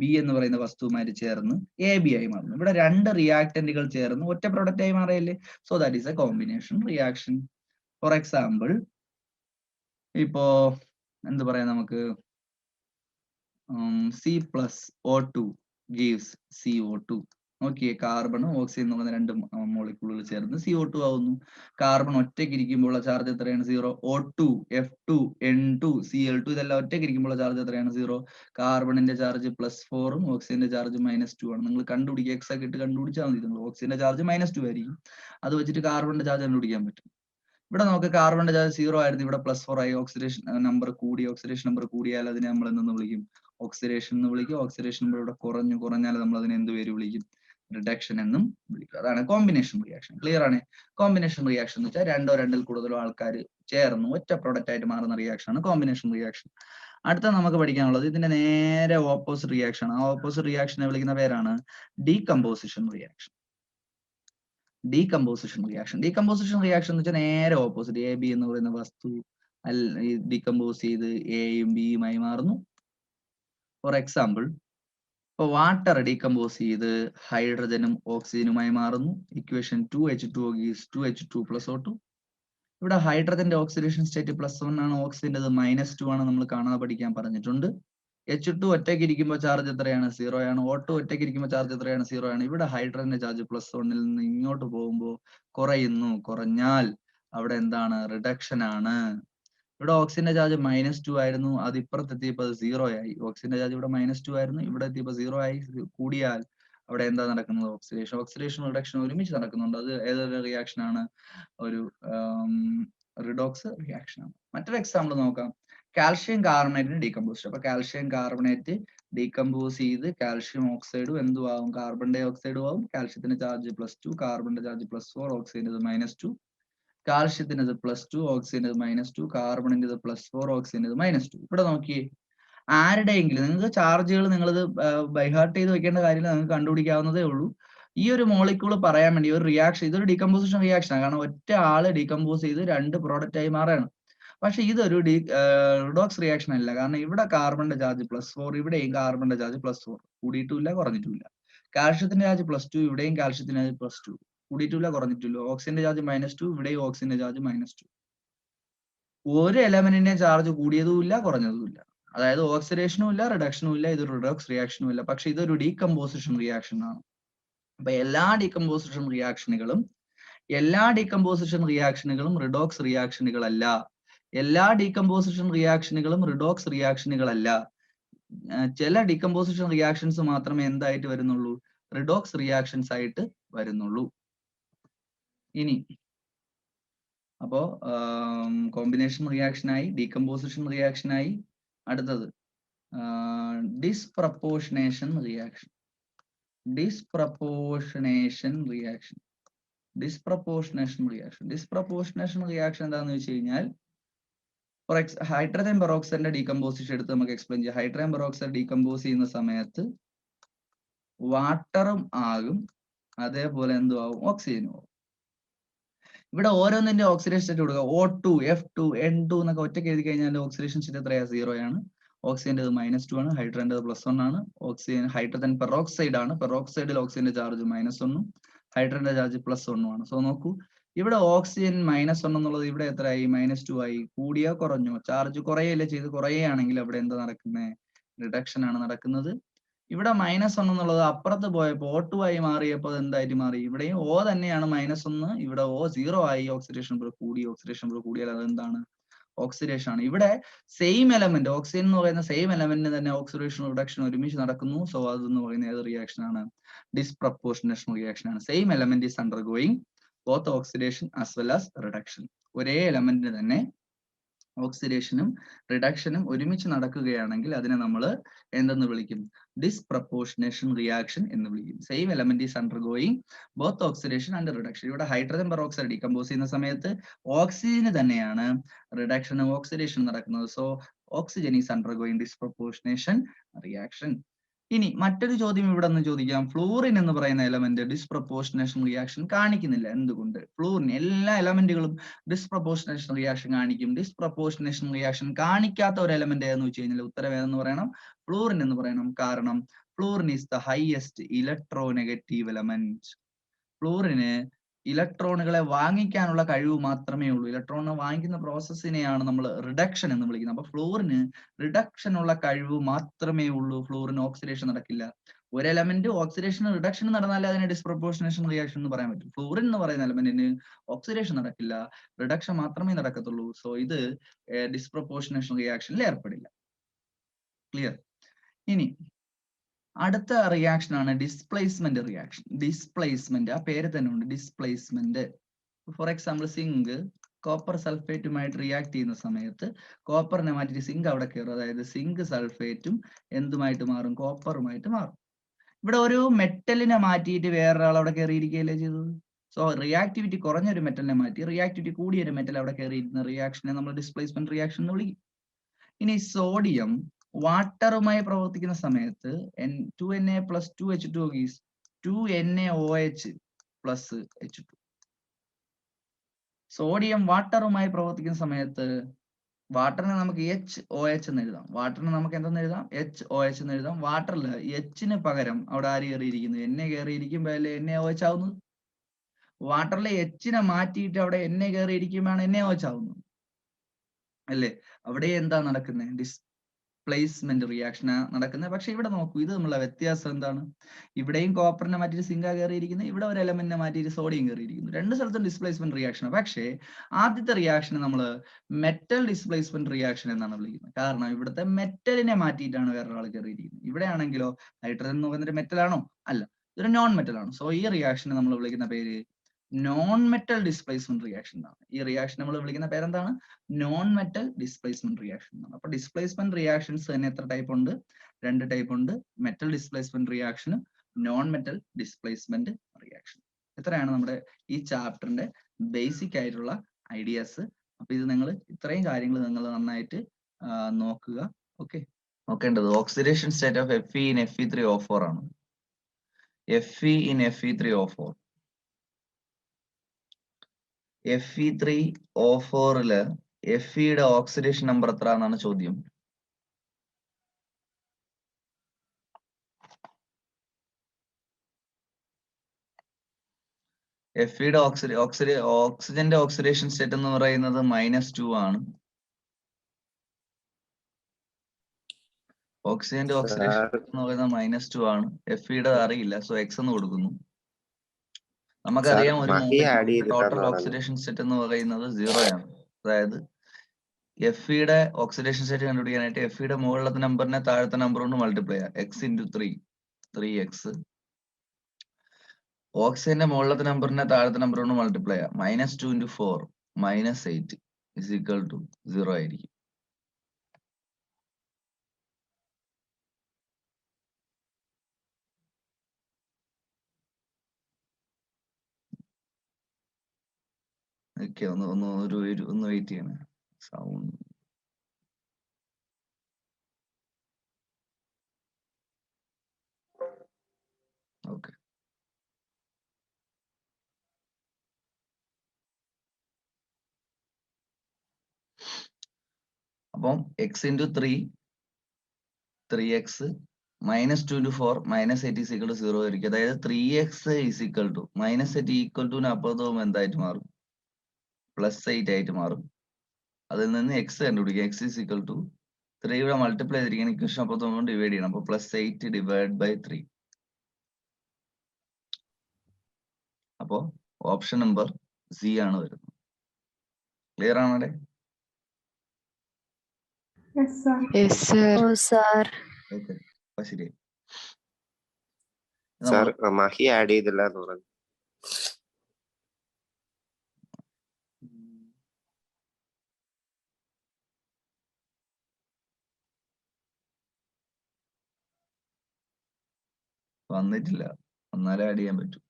ബി എന്ന് പറയുന്ന വസ്തുവുമായിട്ട് ചേർന്ന് AB ആയി മാറുന്നു. ഇവിടെ 2 റിയാക്ടന്റുകൾ ചേർന്ന് ഒറ്റ പ്രോഡക്റ്റ് ആയി മാറിയല്ലേ? So that is a combination reaction. For example ഇപ്പോ എന്ത് പറയാം നമുക്ക്, C+O2 gives CO2. നോക്കിയേ, കാർബണും ഓക്സിജൻ എന്ന് പറയുന്ന 2 മോളിക്യൂളുകൾ ചേർന്ന് CO2 ആവുന്നു. കാർബൺ ഒറ്റയ്ക്ക് ഇരിക്കുമ്പോൾ ചാർജ് എത്രയാണ്? 0. O2, F2, N2, Cl2 ഇതെല്ലാം ഒറ്റയ്ക്ക് ഇരിക്കുമ്പോൾ ചാർജ് എത്രയാണ്? 0. കാർബണിന്റെ ചാർജ് +4 ഉം ഓക്സിജന്റെ ചാർജ് -2 ആണ്. നിങ്ങൾ കണ്ടുപിടിക്കുക, എക്സ് ഒക്കെ ഇട്ട് കണ്ടുപിടിച്ചാൽ മതി. നിങ്ങൾ ഓക്സിജന്റെ ചാർജ് -2 ആയിരിക്കും. അത് വെച്ചിട്ട് കാർബണിന്റെ ചാർജ് കണ്ടുപിടിക്കാൻ പറ്റും. ഇവിടെ നമുക്ക് കാർബണിന്റെ ചാർജ് 0 ആയിരുന്നു, ഇവിടെ +4 ആയി. ഓക്സിഡേഷൻ നമ്പർ കൂടിയാൽ അതിനെ നമ്മൾ എന്തെന്ന് വിളിക്കും? ഓക്സിഡേഷൻ എന്ന് വിളിക്കും. ഓക്സിഡേഷൻ നമ്പർ ഇവിടെ കുറഞ്ഞാൽ നമ്മൾ അതിനെ എന്ത് പേര് വിളിക്കും? റിഡക്ഷൻ എന്നും വിളിക്കും. അതാണ് കോമ്പിനേഷൻ റിയാക്ഷൻ. ക്ലിയർ ആണ്? കോമ്പിനേഷൻ റിയാക്ഷൻ എന്ന് വെച്ചാൽ രണ്ടോ രണ്ടിൽ കൂടുതലോ ആൾക്കാർ ചേർന്ന് ഒറ്റ പ്രൊഡക്റ്റ് ആയിട്ട് മാറുന്ന റിയാക്ഷൻ ആണ് കോമ്പിനേഷൻ റിയാക്ഷൻ. അടുത്ത നമുക്ക് പഠിക്കാനുള്ളത് ഇതിന്റെ നേരെ ഓപ്പോസിറ്റ് റിയാക്ഷൻ ആണ്. ആ ഓപ്പോസിറ്റ് റിയാക്ഷനെ വിളിക്കുന്ന പേരാണ് ഡീകമ്പോസിഷൻ റിയാക്ഷൻ. ഡീകമ്പോസിഷൻ റിയാക്ഷൻ എന്ന് വെച്ചാൽ നേരെ ഓപ്പോസിറ്റ്. AB എന്ന് പറയുന്ന വസ്തു ഡീകമ്പോസ് ചെയ്ത് Aയും Bയുമായി മാറുന്നു. ഫോർ എക്സാമ്പിൾ ഇപ്പൊ വാട്ടർ ഡീകമ്പോസ് ചെയ്ത് ഹൈഡ്രജനും ഓക്സിജനുമായി മാറുന്നു. Equation 2H2O gives 2H2 + O2. ഇവിടെ ഹൈഡ്രജന്റെ ഓക്സിഡേഷൻ സ്റ്റേറ്റ് +1 ആണ്, ഓക്സിജന്റെ -2 ആണ്. നമ്മൾ കാണാതെ പഠിക്കാൻ പറഞ്ഞിട്ടുണ്ട്. H2 ഒറ്റയ്ക്ക് ഇരിക്കുമ്പോൾ ചാർജ് എത്രയാണ്? 0 ആണ്. O2 ഒറ്റയ്ക്ക് ഇരിക്കുമ്പോൾ ചാർജ് എത്രയാണ്? 0 ആണ്. ഇവിടെ ഹൈഡ്രജന്റെ ചാർജ് +1 ൽ നിന്ന് ഇങ്ങോട്ട് പോകുമ്പോൾ കുറഞ്ഞാൽ അവിടെ എന്താണ്? റിഡക്ഷൻ ആണ്. ഇവിടെ ഓക്സിജന്റെ ചാർജ് -2 ആയിരുന്നു, അത് ഇപ്പുറത്തെത്തിയപ്പോൾ അത് 0 ആയി. ഓക്സിജന്റെ ചാർജ് ഇവിടെ -2 ആയിരുന്നു, ഇവിടെ എത്തിയപ്പോൾ 0 ആയി. കൂടിയാൽ അവിടെ എന്താ നടക്കുന്നത്? ഓക്സിഡേഷൻ റിഡക്ഷൻ ഒരുമിച്ച് നടക്കുന്നുണ്ട്. അത് ഏതൊരു റിയാക്ഷൻ ആണ്? ഒരു റിഡോക്സ് റിയാക്ഷൻ ആണ്. മറ്റൊരു എക്സാമ്പിൾ നോക്കാം. കാൽഷ്യം കാർബണേറ്റിന് ഡീകമ്പോസ്. അപ്പൊ കാൽഷ്യം കാർബണേറ്റ് ഡീകമ്പോസ് ചെയ്ത് കാൽഷ്യം ഓക്സൈഡും എന്തുവാകും? കാർബൺ ഡൈ ഓക്സൈഡും ആവും. കാൽഷ്യത്തിന്റെ ചാർജ് +2, കാർബണിന്റെ ചാർജ് +4, ഓക്സിജന്റെ -2. കാൽഷ്യത്തിന്റെ +2, ഓക്സിജന്റെ -2, കാർബണിന്റെ +4, ഓക്സിജന്റെ -2. ഇവിടെ നോക്കിയേ, ആരുടെയെങ്കിലും നിങ്ങൾക്ക് ചാർജുകൾ നിങ്ങളിത് ബൈഹാർട്ട് ചെയ്ത് വെക്കേണ്ട കാര്യമില്ല, നിങ്ങൾക്ക് കണ്ടുപിടിക്കാവുന്നതേ ഉള്ളൂ. ഈ ഒരു മോളിക്യൂൾ പറയാൻ വേണ്ടി ഒരു റിയാക്ഷൻ, ഇതൊരു ഡീകമ്പോസിഷൻ റിയാക്ഷൻ ആണ്. കാരണം ഒറ്റ ആള് ഡീകമ്പോസ് ചെയ്ത് 2 പ്രോഡക്റ്റ് ആയി മാറുകയാണ്. പക്ഷെ ഇതൊരു റിഡോക്സ് റിയാക്ഷൻ അല്ല. കാരണം ഇവിടെ കാർബണിന്റെ ചാർജ് +4, ഇവിടെയും കാർബണിന്റെ ചാർജ് +4, കൂടിയിട്ടുമില്ല കുറഞ്ഞിട്ടുമില്ല. കാൽഷ്യത്തിന്റെ ചാർജ് +2, ഇവിടെയും കാൽഷ്യത്തിന്റെ ചാർജ് +2, കൂടിയിട്ടില്ല കുറഞ്ഞിട്ടില്ല. ഓക്സിജന്റെ ചാർജ് -2, ഇവിടെയും ഓക്സിജന്റെ ചാർജ് -2. ഒരു എലമെന്റിന്റെ ചാർജ് കൂടിയതുമില്ല കുറഞ്ഞതുമില്ല. അതായത് ഓക്സിഡേഷനും ഇല്ല റിഡക്ഷനും ഇല്ല. ഇത് റിഡോക്സ് റിയാക്ഷനും ഇല്ല. പക്ഷെ ഇതൊരു ഡീകമ്പോസിഷൻ റിയാക്ഷൻ ആണ്. അപ്പൊ എല്ലാ ഡീകമ്പോസിഷൻ റിയാക്ഷനുകളും റിഡോക്സ് റിയാക്ഷനുകളല്ല. എല്ലാ ഡീകമ്പോസിഷൻ റിയാക്ഷനുകളും റിഡോക്സ് റിയാക്ഷനുകളല്ല. ചില ഡീകമ്പോസിഷൻ റിയാക്ഷൻസ് മാത്രമേ എന്തായിട്ട് വരുന്നുള്ളൂ? റിഡോക്സ് റിയാക്ഷൻസ് ആയിട്ട് വരുന്നുള്ളൂ. ഇനി അപ്പോ കോമ്പിനേഷൻ റിയാക്ഷനായി, ഡീകമ്പോസിഷൻ റിയാക്ഷനായി. അടുത്തത് ഡിസ്പ്രപ്പോർഷനേഷൻ റിയാക്ഷൻ. ഡിസ്പ്രപ്പോർഷനേഷൻ റിയാക്ഷൻ എന്താണെന്ന് വെച്ച് കഴിഞ്ഞാൽ, ഹൈഡ്രജൻ പെറോക്സൈഡിന്റെ ഡീകമ്പോസിഷൻ എടുത്ത് നമുക്ക് എക്സ്പ്ലെയിൻ ചെയ്യാം. ഹൈഡ്രജൻ പെറോക്സൈഡ് ഡീകമ്പോസ് ചെയ്യുന്ന സമയത്ത് വാട്ടറും ആകും, അതേപോലെ എന്തുവാകും? ഓക്സിജനും ആകും. ഇവിടെ ഓരോന്നിന്റെ ഓക്സിഡേഷൻ സ്റ്റേറ്റ് കൊടുക്കുക. O2, F2, N2 എന്നൊക്കെ ഒറ്റയ്ക്ക് എഴുതി കഴിഞ്ഞാൽ ഓക്സിഡേഷൻ സ്റ്റേറ്റ് എത്രയാ? 0 ആണ്. ഓക്സിജന്റെ -2 ആണ്, ഹൈഡ്രജന്റെ +1 ആണ്. ഓക്സിജൻ ഹൈഡ്രജൻ പെറോക്സൈഡ് ആണ്. പെറോക്സൈഡിൽ ഓക്സിജന്റെ ചാർജ് -1 ഹൈഡ്രജന്റെ ചാർജ് +1 ആണ്. സോ നോക്കൂ, ഇവിടെ ഓക്സിജൻ -1 എന്നുള്ളത് ഇവിടെ എത്രയായി? -2 ആയി. കൂടിയോ കുറഞ്ഞോ? ചാർജ് കുറയല്ലേ ചെയ്ത്? കുറയുകയാണെങ്കിൽ അവിടെ എന്താ നടക്കുന്നത്? റിഡക്ഷൻ ആണ് നടക്കുന്നത്. ഇവിടെ -1 എന്നുള്ളത് അപ്പുറത്ത് പോയപ്പോൾ O2 ആയി മാറിയപ്പോൾ എന്തായിട്ട് മാറി? ഇവിടെയും O തന്നെയാണ് -1, ഇവിടെ O 0 ആയി. ഓക്സിഡേഷൻ കൂടി. ഓക്സിഡേഷൻ കൂടിയാൽ അതെന്താണ്? ഓക്സിഡേഷൻ ആണ്. ഇവിടെ സെയിം എലമെന്റ്, ഓക്സിജൻ എന്ന് പറയുന്ന സെയിം എലമെന്റിന് തന്നെ ഓക്സിഡേഷൻ റിഡക്ഷൻ ഒരുമിച്ച് നടക്കുന്നു. സോ അതെന്ന് പറയുന്ന ഏത് റിയാക്ഷൻ ആണ്? ഡിസ്പ്രപ്പോർഷനേഷൻ റിയാക്ഷൻ ആണ്. Same element is undergoing both oxidation as well as reduction. ഒരേ എലമെന്റിന് തന്നെ ഓക്സിഡേഷനും റിഡക്ഷനും ഒരുമിച്ച് നടക്കുകയാണെങ്കിൽ അതിനെ നമ്മൾ എന്തെന്ന് വിളിക്കും? ഡിസ്പ്രപ്പോർഷനേഷൻ റിയാക്ഷൻ എന്ന് വിളിക്കും. Same element is undergoing both oxidation and reduction. ഇവിടെ ഹൈഡ്രജൻ പെറോക്സൈഡ് ഡീകമ്പോസ് ചെയ്യുന്ന സമയത്ത് ഓക്സിജന് തന്നെയാണ് റിഡക്ഷനും ഓക്സിഡേഷനും നടക്കുന്നത്. So oxygen is undergoing disproportionation reaction. ഇനി മറ്റൊരു ചോദ്യം ഇവിടെ നിന്ന് ചോദിക്കാം. ഫ്ലൂറിൻ എന്ന് പറയുന്ന എലമെന്റ് ഡിസ്പ്രപ്പോർഷനേഷൻ റിയാക്ഷൻ കാണിക്കുന്നില്ല. എന്തുകൊണ്ട്? ഫ്ലൂറിൻ എല്ലാ എലമെന്റുകളും ഡിസ്പ്രപ്പോർഷനേഷൻ റിയാക്ഷൻ കാണിക്കും. ഡിസ്പ്രപ്പോർഷനേഷൻ റിയാക്ഷൻ കാണിക്കാത്ത ഒരു എലമെന്റ് ഏതെന്ന് വെച്ച് കഴിഞ്ഞാൽ ഉത്തരം ഏതെന്ന് പറയണം? ഫ്ലൂറിൻ എന്ന് പറയണം. കാരണം fluorine is the highest electronegative element. ഫ്ലൂറിന് ഇലക്ട്രോണുകളെ വാങ്ങിക്കാനുള്ള കഴിവ് മാത്രമേ ഉള്ളൂ. ഇലക്ട്രോണിനെ വാങ്ങിക്കുന്ന പ്രോസസ്സിനെയാണ് നമ്മൾ റിഡക്ഷൻ എന്ന് വിളിക്കുന്നത്. അപ്പൊ ഫ്ലൂറിന് റിഡക്ഷൻ ഉള്ള കഴിവ് മാത്രമേ ഉള്ളൂ. ഫ്ലൂറിന് ഓക്സിഡേഷൻ നടക്കില്ല. ഒരു എലമെന്റ് ഓക്സിഡേഷൻ റിഡക്ഷൻ നടന്നാലേ അതിനെ ഡിസ്പ്രപ്പോർഷനേഷൻ റിയാക്ഷൻ എന്ന് പറയാൻ പറ്റും. ഫ്ലൂറിൻ എന്ന് പറയുന്ന എലമെന്റിന് ഓക്സിഡേഷൻ നടക്കില്ല, റിഡക്ഷൻ മാത്രമേ നടക്കത്തുള്ളൂ. സോ ഇത് ഡിസ്പ്രപ്പോർഷനേഷൻ റിയാക്ഷനിൽ ഏർപ്പെടില്ല. ക്ലിയർ? ഇനി അടുത്ത റിയാക്ഷൻ ആണ് ഡിസ്പ്ലേസ്മെന്റ് റിയാക്ഷൻ. ഡിസ്പ്ലേസ്മെന്റ്, ആ പേര് തന്നെ ഉണ്ട്, displacement. For example zinc copper സൾഫേറ്റുമായിട്ട് റിയാക്ട് ചെയ്യുന്ന സമയത്ത് കോപ്പറിനെ മാറ്റിയിട്ട് സിങ്ക് അവിടെ കയറും. അതായത് സിങ്ക് സൾഫേറ്റും എന്തുമായിട്ട് മാറും? കോപ്പറുമായിട്ട് മാറും. ഇവിടെ ഒരു മെറ്റലിനെ മാറ്റിയിട്ട് വേറൊരാൾ അവിടെ കയറിയിരിക്കുകയല്ലേ ചെയ്തത്. സോ റിയാക്ടിവിറ്റി കുറഞ്ഞൊരു മെറ്റലിനെ മാറ്റി റിയാക്ടിവിറ്റി കൂടിയൊരു മെറ്റൽ അവിടെ കയറിയിരിക്കുന്ന റിയാക്ഷനെ നമ്മൾ ഡിസ്പ്ലേസ്മെന്റ് റിയാക്ഷൻ എന്ന് വിളിക്കും. ഇനി സോഡിയം വാട്ടറുമായി പ്രവർത്തിക്കുന്ന സമയത്ത് 2Na + 2H2 is 2NaOH + H2. Sodium വാട്ടറുമായി പ്രവർത്തിക്കുന്ന സമയത്ത് വാട്ടറിനെ നമുക്ക് HOH എന്ന് എഴുതാം. വാട്ടറിനെ നമുക്ക് എന്തെന്ന് എഴുതാം? HOH എന്ന് എഴുതാം. വാട്ടറിൽ Hന് പകരം അവിടെ ആര് കയറിയിരിക്കുന്നു? Na കയറിയിരിക്കുമ്പോൾ അല്ലേ NaOH ആവുന്നത്. വാട്ടറിലെ Hനെ മാറ്റിയിട്ട് അവിടെ Na കയറിയിരിക്കുമ്പോഴാണ് NaOH ആവുന്നത് അല്ലേ? അവിടെ എന്താ നടക്കുന്നത്? ഡിസ്പ്ലേസ്മെന്റ് റിയാക്ഷൻ നടക്കുന്നത്. പക്ഷെ ഇവിടെ നോക്കൂ, ഇത് തമ്മിലുള്ള വ്യത്യാസം എന്താണ്? ഇവിടെയും കോപ്പറിനെ മാറ്റിയിട്ട് സിങ്ക കയറിയിരിക്കുന്നത്, ഇവിടെ ഒരു എലമെന്റിനെ മാറ്റിയിട്ട് സോഡിയം കയറിയിരിക്കുന്നു. രണ്ട് സ്ഥലത്തും ഡിസ്പ്ലേസ്മെന്റ് റിയാക്ഷൻ. പക്ഷേ ആദ്യത്തെ റിയാക്ഷനെ നമ്മൾ മെറ്റൽ ഡിസ്പ്ലേസ്മെന്റ് റിയാക്ഷൻ എന്നാണ് വിളിക്കുന്നത്. കാരണം ഇവിടുത്തെ മെറ്റലിനെ മാറ്റിയിട്ടാണ് വേറൊരാൾ കയറിയിരിക്കുന്നത്. ഇവിടെ ആണെങ്കിലോ ഹൈഡ്രജൻ എന്ന് പറയുന്നത് മെറ്റൽ ആണോ? അല്ല, ഇതൊരു നോൺ മെറ്റൽ ആണ്. സോ ഈ റിയാക്ഷനെ നമ്മൾ വിളിക്കുന്ന പേര് നോൺ മെറ്റൽ ഡിസ്പ്ലേസ്മെന്റ് റിയാക്ഷൻ എന്നാണ്. ഈ റിയാക്ഷൻ നമ്മൾ വിളിക്കുന്ന പേരെന്താണ്? നോൺ മെറ്റൽ ഡിസ്പ്ലേസ്മെന്റ് റിയാക്ഷൻ എന്നാണ്. അപ്പൊ ഡിസ്പ്ലേസ്മെന്റ് റിയാക്ഷൻസ് തന്നെ എത്ര ടൈപ്പ് ഉണ്ട്? 2 ടൈപ്പ് ഉണ്ട്. മെറ്റൽ ഡിസ്പ്ലേസ്മെന്റ് റിയാക്ഷനും നോൺ മെറ്റൽ ഡിസ്പ്ലേസ്മെന്റ് റിയാക്ഷൻ. ഇത്രയാണ് നമ്മുടെ ഈ ചാപ്റ്ററിന്റെ ബേസിക് ആയിട്ടുള്ള ഐഡിയാസ്. അപ്പൊ ഇത് നിങ്ങൾ ഇത്രയും കാര്യങ്ങൾ നിങ്ങൾ നന്നായിട്ട് നോക്കുക. ഓക്കെ, നോക്കേണ്ടത് oxidation state of Fe in Fe3O4 ആണ്. Fe in Fe3O4. Fe3O4 Feയുടെ ഓക്സിഡേഷൻ നമ്പർ എത്ര എന്നാണ് ചോദ്യം. Feയുടെ ഓക്സിജന്റെ ഓക്സിഡേഷൻ സ്റ്റേറ്റ് എന്ന് പറയുന്നത് -2 ആണ്. ഓക്സിജന്റെ ഓക്സിഡേഷൻ എന്ന് പറയുന്നത് -2 ആണ്. Feയുടെ അറിയില്ല, സോ X എന്ന് കൊടുക്കുന്നു. നമുക്കറിയാം ഒരു ടോട്ടൽ ഓക്സിഡേഷൻ സ്റ്റേറ്റ് എന്ന് പറയുന്നത് 0 ആണ്. അതായത് Feയുടെ ഓക്സിഡേഷൻ സ്റ്റേറ്റ് കണ്ടുപിടിക്കാനായിട്ട് Feയുടെ മുകളിലത്തെ നമ്പറിനെ താഴത്തെ നമ്പർ കൊണ്ട് മൾട്ടിപ്ലൈ ചെയ്യാം. X × 3 3x. ഓക്സിജന്റെ മുകളിലത്തെ നമ്പറിനെ താഴത്തെ നമ്പർ കൊണ്ട് മൾട്ടിപ്ലൈ ചെയ്യാം. -2 × 4 -8 = 0 ആയിരിക്കും. ഓക്കെ, ഒന്ന് വെയിറ്റ് ചെയ്യണേ. Sound okay. അപ്പം X × 3 3x minus 2 into 4 minus 8 is equal to 0 ആയിരിക്കും. അതായത് 3x is equal to minus 8 equal to അപ്പുറത്തും എന്തായിട്ട് മാറും? +8 ആയിട്ട് മാറും. അതിൽ നിന്ന് x കണ്ടുപിടിക്കുക. x is equal to 3 ഇവിടെ മൾട്ടിപ്ലൈ ചെയ്തിരിക്കണം. ഇക്വേഷൻ അപ്പുറത്തും ഡിവൈഡ് ചെയ്യണം. അപ്പോൾ +8 divided by 3. അപ്പോ ഓപ്ഷൻ നമ്പർ സി ആണ് വരുന്നത്. ക്ലിയർ ആണല്ലേ? ഓക്കെ, അപ്പൊ ശരി. സാർ മഹി ആഡ് ചെയ്തില്ല എന്ന് പറഞ്ഞു. വന്നിട്ടില്ല, എന്നാലേ ആഡ് ചെയ്യാൻ പറ്റൂ.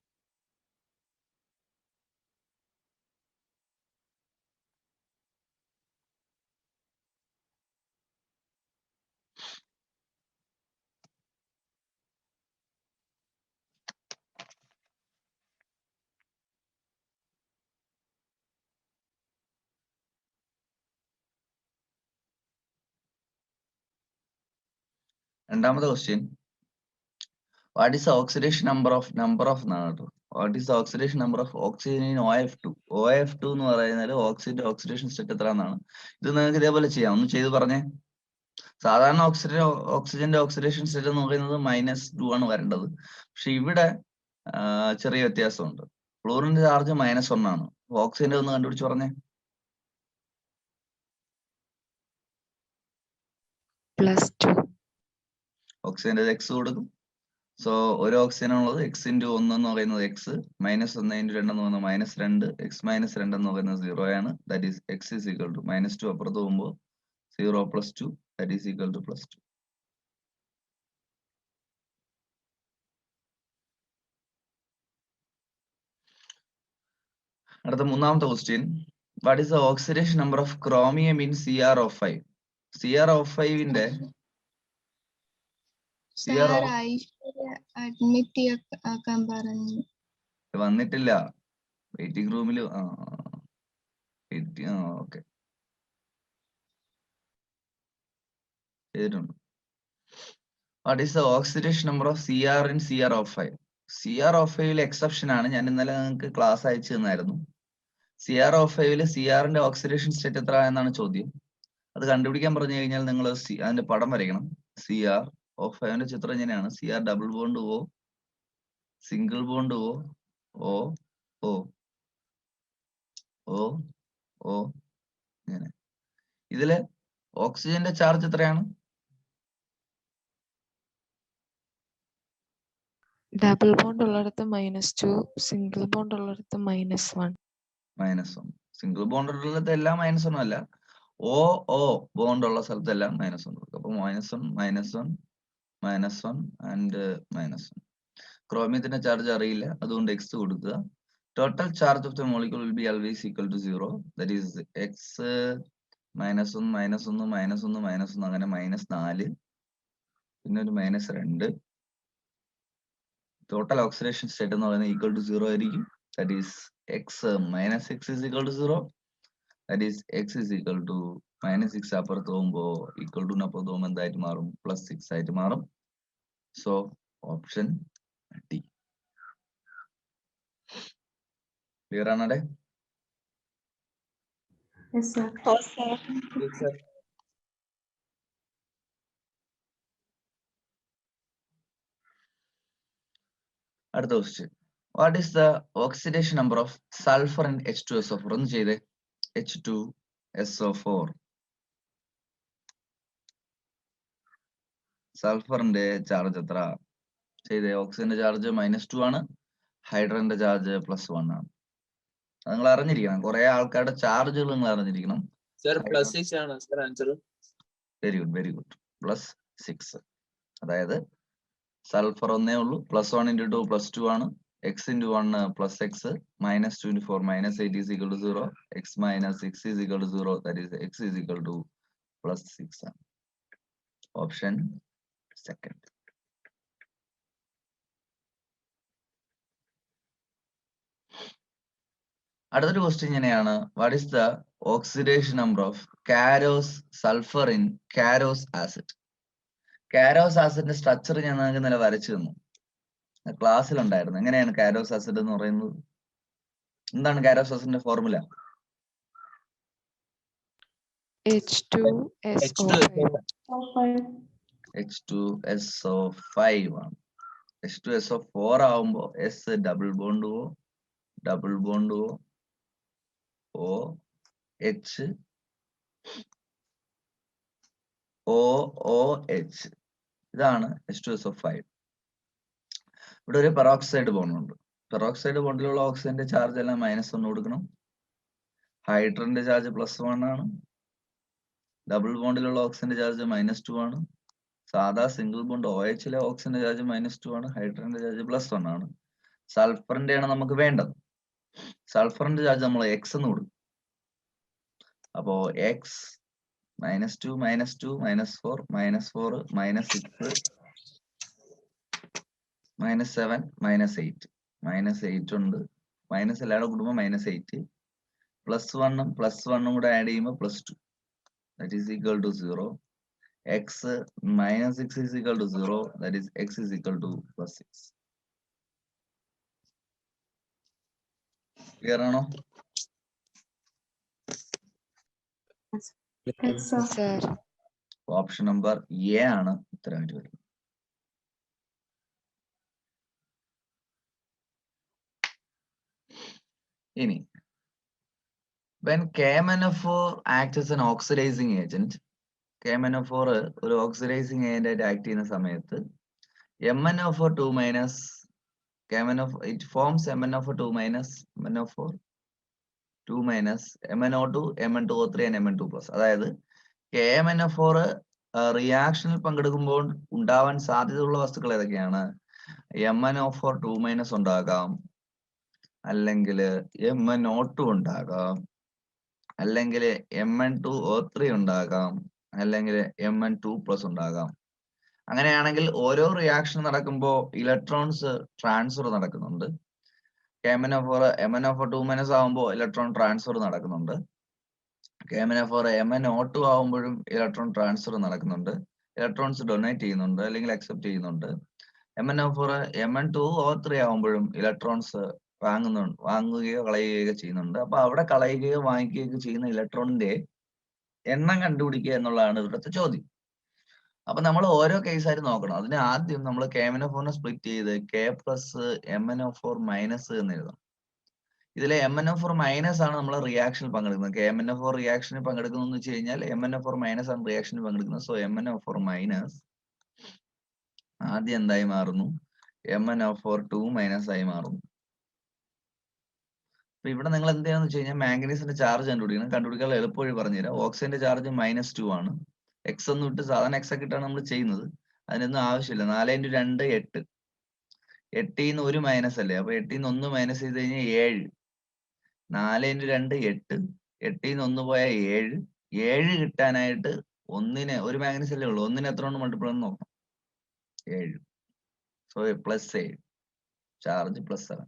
രണ്ടാമത്തെ question, what is oxidation number of എന്നാണ് കേട്ടോ. What is oxidation number of oxygen in OF2? OF2 എന്ന് പറയുന്നത് ഓക്സിഡേഷൻ സ്റ്റേറ്റ് എത്ര എന്നാണ്. ഇത് നിങ്ങൾക്ക് ഇതേപോലെ ചെയ്യാം. ഒന്ന് ചെയ്ത് പറഞ്ഞേ. സാധാരണ ഓക്സിജന്റെ ഓക്സിഡേഷൻ സ്റ്റേറ്റ് എന്ന് പറയുന്നത് -2 ആണ് വരേണ്ടത്. പക്ഷെ ഇവിടെ ചെറിയ വ്യത്യാസമുണ്ട്. ഫ്ലൂറിന്റെ ചാർജ് -1 ആണ്. ഓക്സിജന്റെ ഒന്ന് കണ്ടുപിടിച്ച് പറഞ്ഞേ. +2. ഓക്സിജന്റെ x കൊടുക്കും. സോ ഒരു ഓക്സിജൻ ഉള്ളത് x × 1 എന്ന് പറയുന്നത് x, -1 × 2 എന്ന് പറയുന്നത് -2, x - 2 എന്ന് പറയുന്നത് 0 ആണ്. That is x is equal to -2 അപ്പുറത്ത് പോകുമ്പോൾ 0 + 2 that is equal to +2. അടുത്ത മൂന്നാമത്തെ question, what is the oxidation number of chromium in CrO5? CrO5ന്റെ വന്നിട്ടില്ല. വെയിറ്റിംഗ് റൂമിൽ ഓക്കെ ചെയ്തിട്ടുണ്ട്. What is the oxidation number of Cr in CrO5? CrO5ൽ exception ആണ്. ഞാൻ ഇന്നലെ നിങ്ങൾക്ക് ക്ലാസ് അയച്ചു തന്നായിരുന്നു. CrO5ൽ Crന്റെ ഓക്സിഡേഷൻ സ്റ്റേറ്റ് എത്ര എന്നാണ് ചോദ്യം. അത് കണ്ടുപിടിക്കാൻ പറഞ്ഞു കഴിഞ്ഞാൽ നിങ്ങൾ അതിന്റെ പടം വരയ്ക്കണം. CrO5ന്റെ ചിത്രം ഇങ്ങനെയാണ്. Cr double bond O, single bond O, O, O, O, O, ഇങ്ങനെ. ഇതില് ഓക്സിജന്റെ ചാർജ് എത്രയാണ്? ഡബിൾ ബോണ്ട് ഉള്ളിടത്ത് -2, സിംഗിൾ ബോണ്ട് ഉള്ളിടത്ത് -1. -1. സിംഗിൾ ബോണ്ട് ഉള്ളിടത്ത് എല്ലാം -1 അല്ല. O ബോണ്ട് ഉള്ള സ്ഥലത്തെല്ലാം -1 കൊടുക്കും. അപ്പൊ -1, -1, -1 ആൻഡ് -1. ക്രോമിയത്തിന്റെ ചാർജ് അറിയില്ല, അതുകൊണ്ട് x കൊടുക്കുക. Total charge of the molecule will B always equal to 0. That is x -1, -1, -1, -1 അങ്ങനെ -4, പിന്നെ ഒരു -2. ടോട്ടൽ ഓക്സിഡേഷൻ സ്റ്റേറ്റ് എന്ന് പറയുന്നത് ഈക്വൽ ടു 0 ആയിരിക്കും. That is x is equal to 0. That is x is equal to -6 അപ്പുറത്ത് പോകുമ്പോൾ equal to അപ്പുറത്ത് പോകുമ്പോൾ എന്തായിട്ട് മാറും? +6 ആയിട്ട് മാറും. So option D. ക്ലിയർ ആണല്ലേ? അടുത്ത question, what is the oxidation number of sulphur in H2SO4? ഒന്ന് ചെയ്തേ. H2SO4 സൾഫറിന്റെ ചാർജ് എത്ര? ചെയ്തേ. ഓക്സിജന്റെ ചാർജ് -2 ആണ്. ഹൈഡ്രജന്റെ ചാർജ് +1 ആണ്. അത് നിങ്ങൾ അറിഞ്ഞിരിക്കണം. കുറെ ആൾക്കാരുടെ ചാർജുകൾ നിങ്ങൾ അറിഞ്ഞിരിക്കണം. +6 ആണ് സർ ആൻസർ. Very good. +6. അതായത് സൾഫർ ഒന്നേ ഉള്ളൂ. +1 × 2 +2 ആണ്. x × 1 +x, -2 × 4 -8 is equal to 0. x - 6 is equal to 0. That is x is equal to +6 ആണ്. Option second. അടുത്തൊരു ക്വസ്റ്റ്യൻ ഇങ്ങനെയാണ്, what is the oxidation number of Caro's sulphur in Caro's acid? Caro's ആസിഡിന്റെ structure ഞാൻ നിങ്ങൾക്ക് ഇന്നലെ വരച്ചു തന്നു, ക്ലാസ്സിലുണ്ടായിരുന്നു. എങ്ങനെയാണ് കാരോസ് ആസിഡ് എന്ന് പറയുന്നത്? എന്താണ് കാരോസ് ആസിഡിന്റെ ഫോർമുല? H2SO5. H2SO5 ആണ്. H2SO4 ആവുമ്പോ എസ് ഡബിൾ ബോണ്ട് ഓ എച്ച് OOH. ഇതാണ് H2SO5. ഇവിടെ ഒരു പെറോക്സൈഡ് ബോണ്ട് ഉണ്ട്. പെറോക്സൈഡ് ബോണ്ടിലുള്ള ഓക്സിജന്റെ ചാർജ് എല്ലാം -1 കൊടുക്കണം. ഹൈഡ്രജന്റെ ചാർജ് +1 ആണ്. ഡബിൾ ബോണ്ടിലുള്ള ഓക്സിജന്റെ ചാർജ് -2 ആണ്. സാധാ സിംഗിൾ ബോണ്ട് OHലെ ഓക്സിജന്റെ ചാർജ് -2 ആണ്. ഹൈഡ്രജന്റെ ചാർജ് +1 ആണ്. സൾഫറിന്റെ ആണ് നമുക്ക് വേണ്ടത്. സൾഫറിന്റെ ചാർജ് നമ്മൾ X എന്ന് കൊടുക്കും. അപ്പോ X -2 -2 -4 -4 -6 -7 -8 -8 ഉണ്ട്. മൈനസ് എല്ലാവരും കൂടുമ്പോൾ -8 +1 കൂടെ ആഡ് ചെയ്യുമ്പോൾ +2 that is equal to 0. X -6 is equal to 0, that is X is equal to +6. Clear ആണോ? Sir. ഓപ്ഷൻ നമ്പർ എ ആണ് ഉത്തരമായിട്ട് വരുന്നത്. ഇനി when KMnO4 acts as an oxidizing agent, KMnO4 ഒരു ഓക്സിഡൈസിങ് ഏജന്റ് ആയിട്ട് ആക്ട് ചെയ്യുന്ന സമയത്ത് MnO4 2- it forms MnO4 2- MnO4 2- MnO2 Mn2O3 and Mn2+. അതായത് KMnO4 റിയാക്ഷനിൽ പങ്കെടുക്കുമ്പോൾ ഉണ്ടാവാൻ സാധ്യതയുള്ള വസ്തുക്കൾ ഏതൊക്കെയാണ്? MnO4 2- ഉണ്ടാകാം, അല്ലെങ്കിൽ MnO2 ഉണ്ടാകാം, അല്ലെങ്കിൽ Mn2O3 ഉണ്ടാകാം, അല്ലെങ്കിൽ Mn2+ ഉണ്ടാകാം. അങ്ങനെയാണെങ്കിൽ ഓരോ റിയാക്ഷൻ നടക്കുമ്പോൾ ഇലക്ട്രോൺസ് ട്രാൻസ്ഫർ നടക്കുന്നുണ്ട്. MnO4 2- ആവുമ്പോൾ ഇലക്ട്രോൺ ട്രാൻസ്ഫർ നടക്കുന്നുണ്ട്. KMnO4 MnO2 ആവുമ്പോഴും ഇലക്ട്രോൺ ട്രാൻസ്ഫർ നടക്കുന്നുണ്ട്. ഇലക്ട്രോൺസ് ഡൊണേറ്റ് ചെയ്യുന്നുണ്ട് അല്ലെങ്കിൽ അക്സെപ്റ്റ് ചെയ്യുന്നുണ്ട്. MnO4 Mn2O3 ആവുമ്പോഴും ഇലക്ട്രോൺസ് വാങ്ങുകയോ കളയുകയോ ചെയ്യുന്നുണ്ട്. അപ്പൊ അവിടെ കളയുകയോ വാങ്ങിക്കുകയോ ചെയ്യുന്ന ഇലക്ട്രോണിന്റെ എണ്ണം കണ്ടുപിടിക്കുക എന്നുള്ളതാണ് ഇവിടുത്തെ ചോദ്യം. അപ്പൊ നമ്മൾ ഓരോ കേസായിട്ട് നോക്കണം. അതിന് ആദ്യം നമ്മൾ KMnO4 സ്പ്ലിറ്റ് ചെയ്ത് K + MnO4- എന്ന് എഴുതണം. ഇതിലെ MnO4- ആണ് നമ്മൾ റിയാക്ഷനിൽ പങ്കെടുക്കുന്നത്. KMnO4 റിയാക്ഷനിൽ പങ്കെടുക്കുന്നു എന്ന് വെച്ച് കഴിഞ്ഞാൽ MnO4- ആണ് റിയാക്ഷനിൽ പങ്കെടുക്കുന്നത്. സോ MnO4- ആദ്യം എന്തായി മാറുന്നു? MnO4 2- ആയി മാറുന്നു. അപ്പൊ ഇവിടെ നിങ്ങൾ എന്ത് ചെയ്യാന്ന് വെച്ച് കഴിഞ്ഞാൽ മാംഗനീസിന്റെ ചാർജ് കണ്ടുപിടിക്കണം. കണ്ടുപിടിക്കാൻ എളുപ്പവഴി പറഞ്ഞുതരാം. ഓക്സിജന്റെ ചാർജ് -2 ആണ്. X ഒന്നും ഇട്ട് സാധാരണ X ഒക്കെ ഇട്ടാണ് നമ്മൾ ചെയ്യുന്നത്. അതിനൊന്നും ആവശ്യമില്ല. 4 × 2 8. 8-ന്ന് 1 മൈനസ് അല്ലേ? അപ്പൊ 8-ന്ന് 1 മൈനസ് ചെയ്ത് കഴിഞ്ഞാൽ 7. 4 × 2 8. 8-ന്ന് 1 പോയാൽ 7. 7 കിട്ടാനായിട്ട് ഒരു മാഗ്നീസ് അല്ലേ ഉള്ളൂ. 1-ന് എത്ര കൊണ്ട് മൾട്ടിപ്പിൾ എന്ന് നോക്കാം. 7. So +7 charge +7.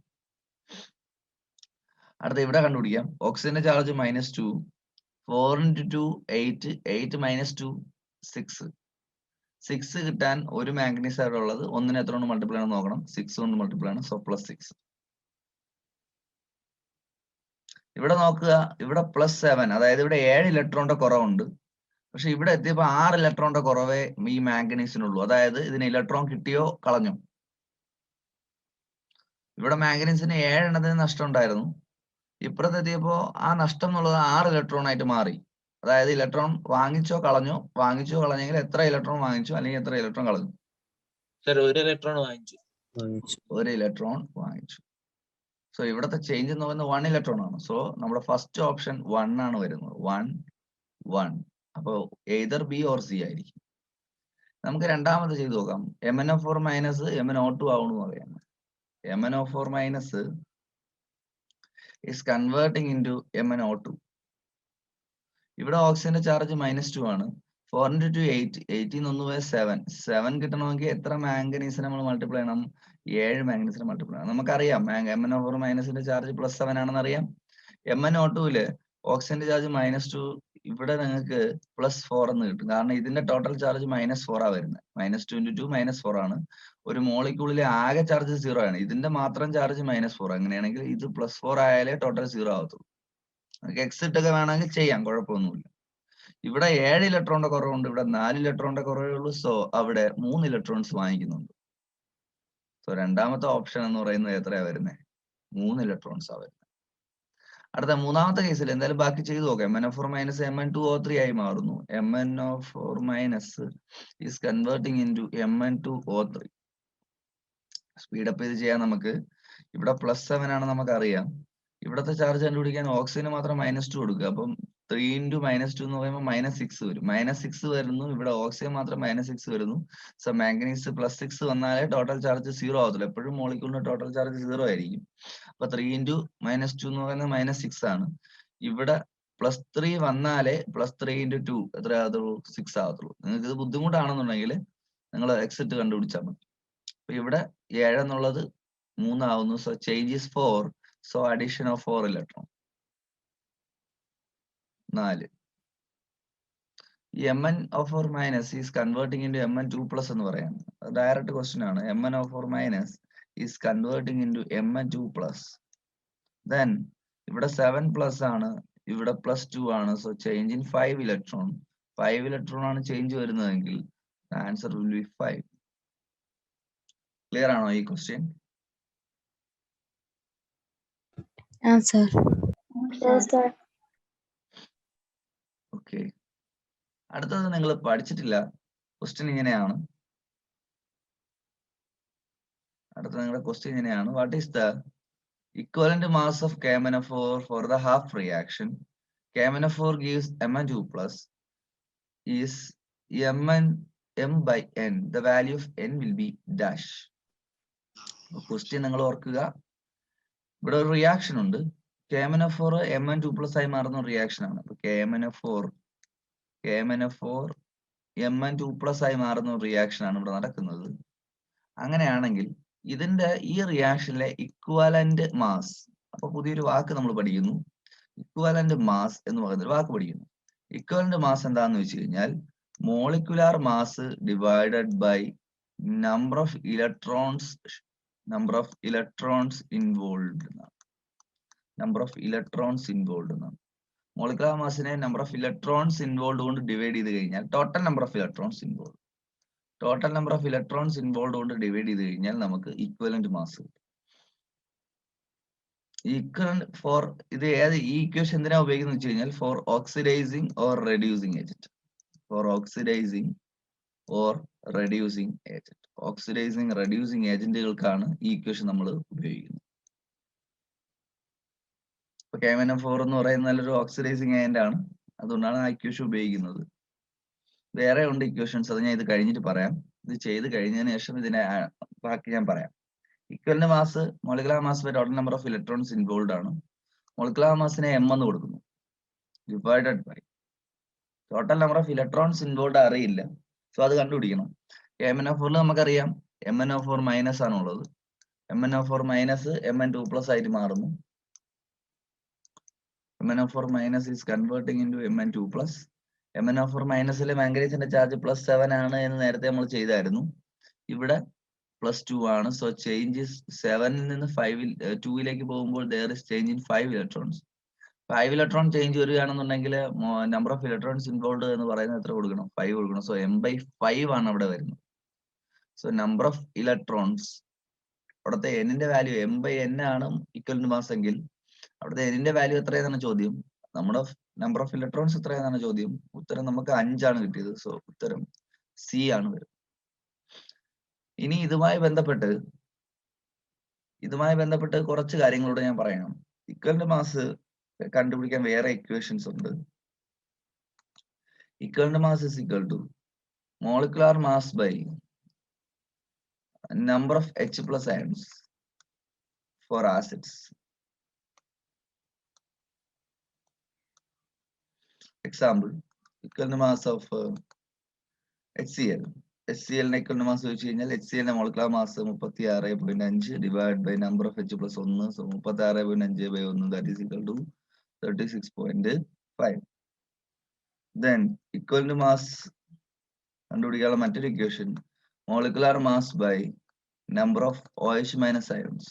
അടുത്ത ഇവിടെ കണ്ടുപിടിക്കാം. ഓക്സിജന്റെ ചാർജ് -2. 4 × 2 8. 8 - 2 6. 6 കിട്ടാൻ ഒരു മാഗ്നീസ് ആണ് ഉള്ളത്. 1-ന് എത്ര കൊണ്ട് മൾട്ടിപ്പിൾ ആണെന്ന് നോക്കണം. 6 കൊണ്ട് മൾട്ടിപ്പിൾ ആണ്. സോ +6. ഇവിടെ നോക്കുക. ഇവിടെ +7, അതായത് ഇവിടെ 7 ഇലക്ട്രോണിന്റെ കുറവുണ്ട്. പക്ഷെ ഇവിടെ എത്തിയപ്പോ 6 ഇലക്ട്രോണിന്റെ കുറവേ ഈ മാംഗനീസിനുള്ളൂ. അതായത് ഇതിന് ഇലക്ട്രോൺ കിട്ടിയോ കളഞ്ഞോ? ഇവിടെ മാംഗനീസിന് 7 എണ്ണത്തിന് നഷ്ടം ഉണ്ടായിരുന്നു. ഇപ്പുറത്ത് എത്തിയപ്പോ ആ നഷ്ടം എന്നുള്ളത് 6 ഇലക്ട്രോൺ ആയിട്ട് മാറി. അതായത് ഇലക്ട്രോൺ വാങ്ങിച്ചോ കളഞ്ഞോ? വാങ്ങിച്ചോ കളഞ്ഞെങ്കിൽ എത്ര ഇലക്ട്രോൺ വാങ്ങിച്ചു അല്ലെങ്കിൽ എത്ര ഇലക്ട്രോൺ കളഞ്ഞു? സർ 1 ഇലക്ട്രോൺ വാങ്ങിച്ചു. 1 ഇലക്ട്രോൺ വാങ്ങിച്ചു. സോ ഇവിടുത്തെ ചേഞ്ച് എന്ന് പറയുന്നത് 1 ഇലക്ട്രോൺ ആണ്. സോ നമ്മുടെ ഫസ്റ്റ് ഓപ്ഷൻ 1 ആണ് വരുന്നത്. 1 1. അപ്പൊ എയ്തർ ബി ഓർ സി ആയിരിക്കും. നമുക്ക് രണ്ടാമത് ചെയ്ത് നോക്കാം. MnO4- MnO2 ആവണമെന്ന് പറയാം. MnO4- is converting into MnO2. ഇവിടെ ഓക്സിജന്റെ ചാർജ് -2 ആണ്. 4 × 2 8. 8-ന്ന് 1 പോയാൽ 7. 7 കിട്ടണമെങ്കിൽ എത്ര മാംഗനീസിനെ നമ്മൾ മൾട്ടിപ്ലൈ ചെയ്യണം? 7 മാംഗനീസിനെ മൾട്ടിപ്ലൈ ചെയ്യണം. നമുക്കറിയാം MnO4- ചാർജ് +7 ആണെന്ന് അറിയാം. MnO2-ല് ഓക്സിജന്റെ ചാർജ് -2 ഇവിടെ നിങ്ങൾക്ക് +4 എന്ന് കിട്ടും. കാരണം ഇതിന്റെ ടോട്ടൽ ചാർജ് -4 വരുന്നത്. -2 × 2 -4 ആണ്. ഒരു മോളിക്യൂളിലെ ആകെ ചാർജ് 0 ആണ്. ഇതിന്റെ മാത്രം ചാർജ് -4. അങ്ങനെയാണെങ്കിൽ ഇത് +4 ആയാലേ ടോട്ടൽ 0 ആവത്തുള്ളൂ. നമുക്ക് എക്സിറ്റ് ഒക്കെ വേണമെങ്കിൽ ചെയ്യാം, കുഴപ്പമൊന്നുമില്ല. ഇവിടെ 7 ഇലക്ട്രോണിന്റെ കുറവുണ്ട്, ഇവിടെ 4 ഇലക്ട്രോണിന്റെ കുറവേ ഉള്ളൂ. സോ അവിടെ 3 ഇലക്ട്രോൺസ് വാങ്ങിക്കുന്നുണ്ട്. സോ രണ്ടാമത്തെ ഓപ്ഷൻ എന്ന് പറയുന്നത് എത്രയാ വരുന്നത്? 3 ഇലക്ട്രോൺസ് ആ വരുന്നത്. അടുത്ത മൂന്നാമത്തെ കേസിൽ എന്തായാലും ബാക്കി ചെയ്തു നോക്കാം. MnO4 - Mn2O3 ആയി മാറുന്നു. MnO4- is converting into Mn2O3. Speed up ചെയ്ത് ചെയ്യാൻ നമുക്ക്. ഇവിടെ +7 ആണ് നമുക്കറിയാം. ഇവിടത്തെ ചാർജ് കണ്ടുപിടിക്കാൻ ഓക്സിജന് മാത്രം -2 കൊടുക്കുക. അപ്പം 3 × -2 എന്ന് പറയുമ്പോൾ -6 വരും. -6 വരുന്നു. ഇവിടെ ഓക്സിജൻ മാത്രം -6 വരുന്നു. സോ മാംഗനീസ് +6 വന്നാലേ ടോട്ടൽ ചാർജ് 0 ആവത്തുള്ളൂ. എപ്പോഴും മോളിക്യൂളിന്റെ ടോട്ടൽ ചാർജ് 0 ആയിരിക്കും. അപ്പൊ 3 × -2 എന്ന് പറയുന്നത് -6 ആണ്. ഇവിടെ +3 വന്നാലേ +3 × 2 എത്ര ആകത്തുള്ളൂ? 6 ആകത്തുള്ളൂ. നിങ്ങൾക്ക് ഇത് ബുദ്ധിമുട്ടാണെന്നുണ്ടെങ്കിൽ നിങ്ങൾ എക്സിറ്റ് കണ്ടുപിടിച്ചാൽ മതി. അപ്പൊ ഇവിടെ 7 എന്നുള്ളത് 3 ആവുന്നു. So change is 4. So addition of 4 electron 4. ഈ MnO4- is converting into Mn2+ എന്ന് പറയാം. ഡയറക്റ്റ് ക്വസ്റ്റ്യൻ ആണ്. MnO4- is converting into Mn2+. Then ഇവിടെ 7+ ആണ്, ഇവിടെ +2 ആണ്. So change in 5 electron. 5 electron ആണ് ചേഞ്ച് വരുന്നതെങ്കിൽ ആൻസർ വിൽ ബി 5. ക്ലിയർ ആണോ ഈ ക്വസ്റ്റ്യൻ? ഓക്കെ. അടുത്തത് നിങ്ങൾ പഠിച്ചിട്ടില്ല. ക്വസ്റ്റ്യൻ ഇങ്ങനെയാണ്. അടുത്ത നിങ്ങളുടെ ക്വസ്റ്റ്യൻ ഇങ്ങനെയാണ്. What is the equivalent mass of KMnO4 for the half reaction? KMnO4 gives Mn2+ is M/N. The value of N will be dash. Question നിങ്ങൾ ഓർക്കുക. ഇവിടെ ഒരു റിയാക്ഷൻ ഉണ്ട്. KMnO4 Mn2+ ആയി മാറുന്ന റിയാക്ഷൻ ആണ്. അപ്പൊ KMnO4 Mn2+ ആയി മാറുന്ന റിയാക്ഷൻ ആണ് ഇവിടെ നടക്കുന്നത്. അങ്ങനെയാണെങ്കിൽ ഇതിന്റെ ഈ റിയാക്ഷനിലെ ഇക്വാലന്റ് മാസ്, അപ്പൊ പുതിയൊരു വാക്ക് നമ്മൾ പഠിക്കുന്നു. ഇക്വാലന്റ് മാസ് എന്ന് പറയുന്ന ഒരു വാക്ക് പഠിക്കുന്നു. ഇക്വാലന്റ് മാസ് എന്താന്ന് വെച്ച് കഴിഞ്ഞാൽ molecular mass divided by number of electrons involve എന്നാണ്. മോളിക്കുലാർ മാസിനെ നമ്പർ ഓഫ് ഇലക്ട്രോൺസ് ഇൻവോൾവ് കൊണ്ട് ഡിവൈഡ് ചെയ്ത് കഴിഞ്ഞാൽ total number of electrons involve കൊണ്ട് ഡിവൈഡ് ചെയ്ത് കഴിഞ്ഞാൽ നമുക്ക് ഇക്വലന്റ് മാസ് കിട്ടും. ഇത് ഏത് ഈ ഇക്വേഷൻ എന്തിനാ ഉപയോഗിക്കുന്നത് വെച്ച് കഴിഞ്ഞാൽ for oxidising or reducing agent. Oxidising reducing ഏജന്റുകൾക്കാണ് ഈ ഇക്വേഷൻ നമ്മൾ ഉപയോഗിക്കുന്നത്. ഇപ്പൊ KMnO4 എന്ന് പറയുന്ന നല്ലൊരു ഓക്സിഡൈസിങ് ഏജന്റ് ആണ്. അതുകൊണ്ടാണ് ആ ഇക്വേഷൻ ഉപയോഗിക്കുന്നത്. വേറെ ഉണ്ട് ഇക്വേഷൻസ്, അത് ഞാൻ ഇത് കഴിഞ്ഞിട്ട് പറയാം. ഇത് ചെയ്ത് കഴിഞ്ഞതിന് ശേഷം ഇതിനെ ബാക്കി ഞാൻ പറയാം. Equivalent mass molecular mass by total number of electrons involve ആണ്. മോളിക്കുലാർ മാസിനെ M എന്ന് കൊടുക്കുന്നു, divided by total number of electrons involve അറിയില്ല. സോ അത് കണ്ടുപിടിക്കണം. KMnO4 നമുക്കറിയാം MnO4- ആണുള്ളത്. MnO4- Mn2+ ആയിട്ട് മാറുന്നു. MnO4- is converting into Mn2+. MnO4- മാംഗനീസിന്റെ ചാർജ് +7 ആണ് എന്ന് നേരത്തെ നമ്മൾ ചെയ്തായിരുന്നു. ഇവിടെ +2 ആണ്. സോ ചേഞ്ച് 7 നിന്ന് 2 പോകുമ്പോൾ there is change in 5 electrons. 5 electron change വരികയാണെന്നുണ്ടെങ്കിൽ നമ്പർ ഓഫ് ഇലക്ട്രോൺസ് ഇൻവോൾവ് എന്ന് പറയുന്നത് എത്ര കൊടുക്കണം? 5 കൊടുക്കണം. സോ M/5 ആണ് അവിടെ വരുന്നത്. സോ നമ്പർ ഓഫ് ഇലക്ട്രോൺസ്, അവിടുത്തെ Nന്റെ വാല്യൂ M/N ആണ് ഇക്വലന്റ് മാസ് എങ്കിൽ അവിടുത്തെ Nന്റെ വാല്യൂ എത്രയെന്നാണ് ചോദ്യം. നമ്മുടെ നമ്പർ ഓഫ് ഇലക്ട്രോൺസ് എത്രയെന്നാണ് ചോദ്യം. ഉത്തരം നമുക്ക് 5 ആണ് കിട്ടിയത്. സോ ഉത്തരം C ആണ് വരുന്നത്. ഇനി ഇതുമായി ബന്ധപ്പെട്ട് കുറച്ച് കാര്യങ്ങളോട് ഞാൻ പറയാം. ഇക്വലന്റ് മാസ് കണ്ടുപിടിക്കാൻ വേറെ ഇക്വേഷൻസ് ഉണ്ട്. Equivalent mass is equal to molecular mass by number of H+ ions for acids. Example, equivalent mass of HCl. HCl-ന്റെ ഇക്വലന്റ് മാസ് ചോദിച്ചു കഴിഞ്ഞാൽ HCl-ന്റെ molecular mass 36.5 divide by number of H+1. So 36.5/1 that is equal to 36.5. then equal to mass കണ്ടുപിടിക്കാനുള്ള മറ്റൊരു equation molecular mass by number of OH minus ions.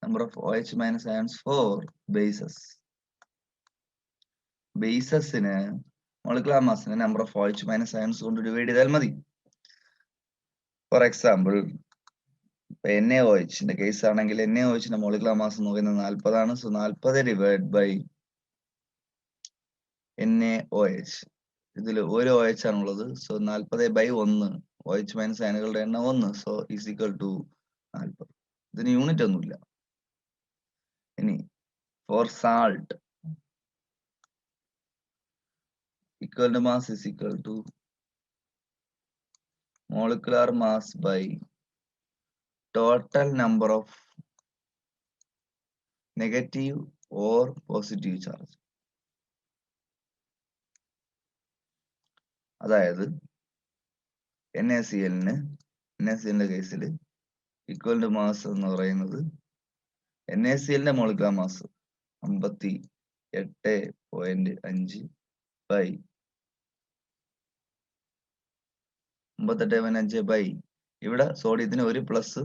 Number of OH minus ions for bases. Basesന് molecular massനെ number of OH minus ions കൊണ്ട് divide ചെയ്താൽ മതി. For example NaOH case ആണെങ്കിൽ NaOH molecular mass എന്ന് പറയുന്നത് 40 ആണ്. So 40 divide by NaOH. ഇതിൽ ഒരു OH ആണുള്ളത്. സോ 40/1 OH മൈനസ് അയനുകളുടെ എണ്ണം 1. So is equal to 40. ഇതിന് യൂണിറ്റ് ഒന്നുമില്ല. ഇനി for salt equal to mass is equal to molecular mass by total number of negative or positive charge. അതായത് NaCl കേസിൽ ഈക്വൽ ടു മാസ് എന്ന് പറയുന്നത് NaCl molecular mass 58.5 by 58.5 by ഇവിടെ സോഡിയത്തിന് ഒരു പ്ലസ്,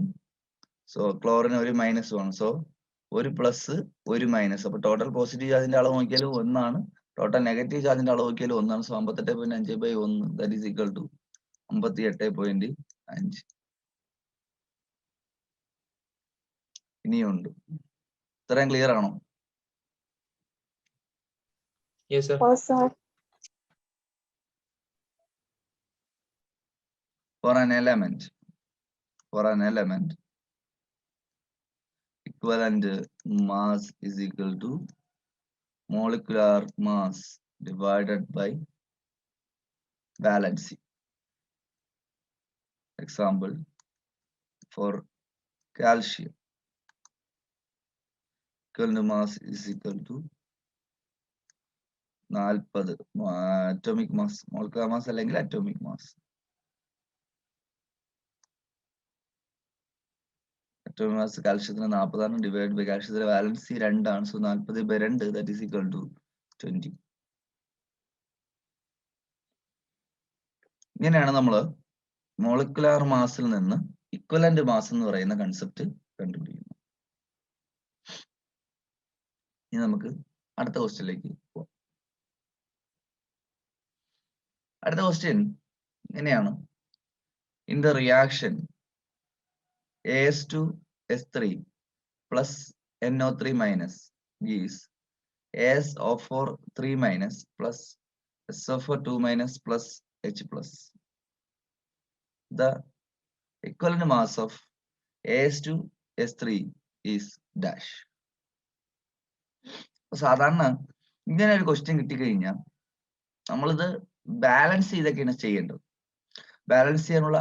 സോ ക്ലോറിന് ഒരു മൈനസ് ആണ്. സോ ഒരു പ്ലസ് ഒരു മൈനസ്. അപ്പൊ ടോട്ടൽ പോസിറ്റീവ് ചാർജിന്റെ അളവ് നോക്കിയാലും 1 ആണ്, ടോട്ടൽ നെഗറ്റീവ് ചാർജിന്റെ അളവ് നോക്കിയാലും 1 ആണ്. So 58.5/1 that is equal to 58.5. ഇനിയുണ്ട്. ഇത്രയും ക്ലിയർ ആണോ? Yes, sir. For an element equivalent mass is equal to molecular mass divided by valency. Example, for calcium, equivalent mass is equal to 40 atomic mass, molecular mass അല്ലെങ്കിൽ atomic mass. Atomic mass കാൽഷ്യത്തിന് 40 ആണ്, divide by കാൽഷ്യത്തിന് valency 2 ആണ്. So 40/2 that is equal to 20. ഇങ്ങനെയാണ് നമ്മൾ molecular മാസിൽ നിന്ന് equivalent mass എന്ന് പറയുന്ന concept കണ്ടുപിടിക്കുന്നത്. ഇനി നമുക്ക് അടുത്ത ക്വസ്റ്റ്യനിലേക്ക് പോവാം. അടുത്ത ക്വസ്റ്റ്യൻ ഇങ്ങനെയാണ്. In the reaction AS2S3 plus NO3 minus gives ASO4 3 minus plus SO4 2 minus plus H plus. The equivalent mass of AS2S3 is dash. സാധാരണ ഇങ്ങനെ ഒരു ക്വസ്റ്റ്യൻ കിട്ടിക്കഴിഞ്ഞാൽ നമ്മളിത് ബാലൻസ് ചെയ്തൊക്കെയാണ് ചെയ്യേണ്ടത്. ബാലൻസ് ചെയ്യാനുള്ള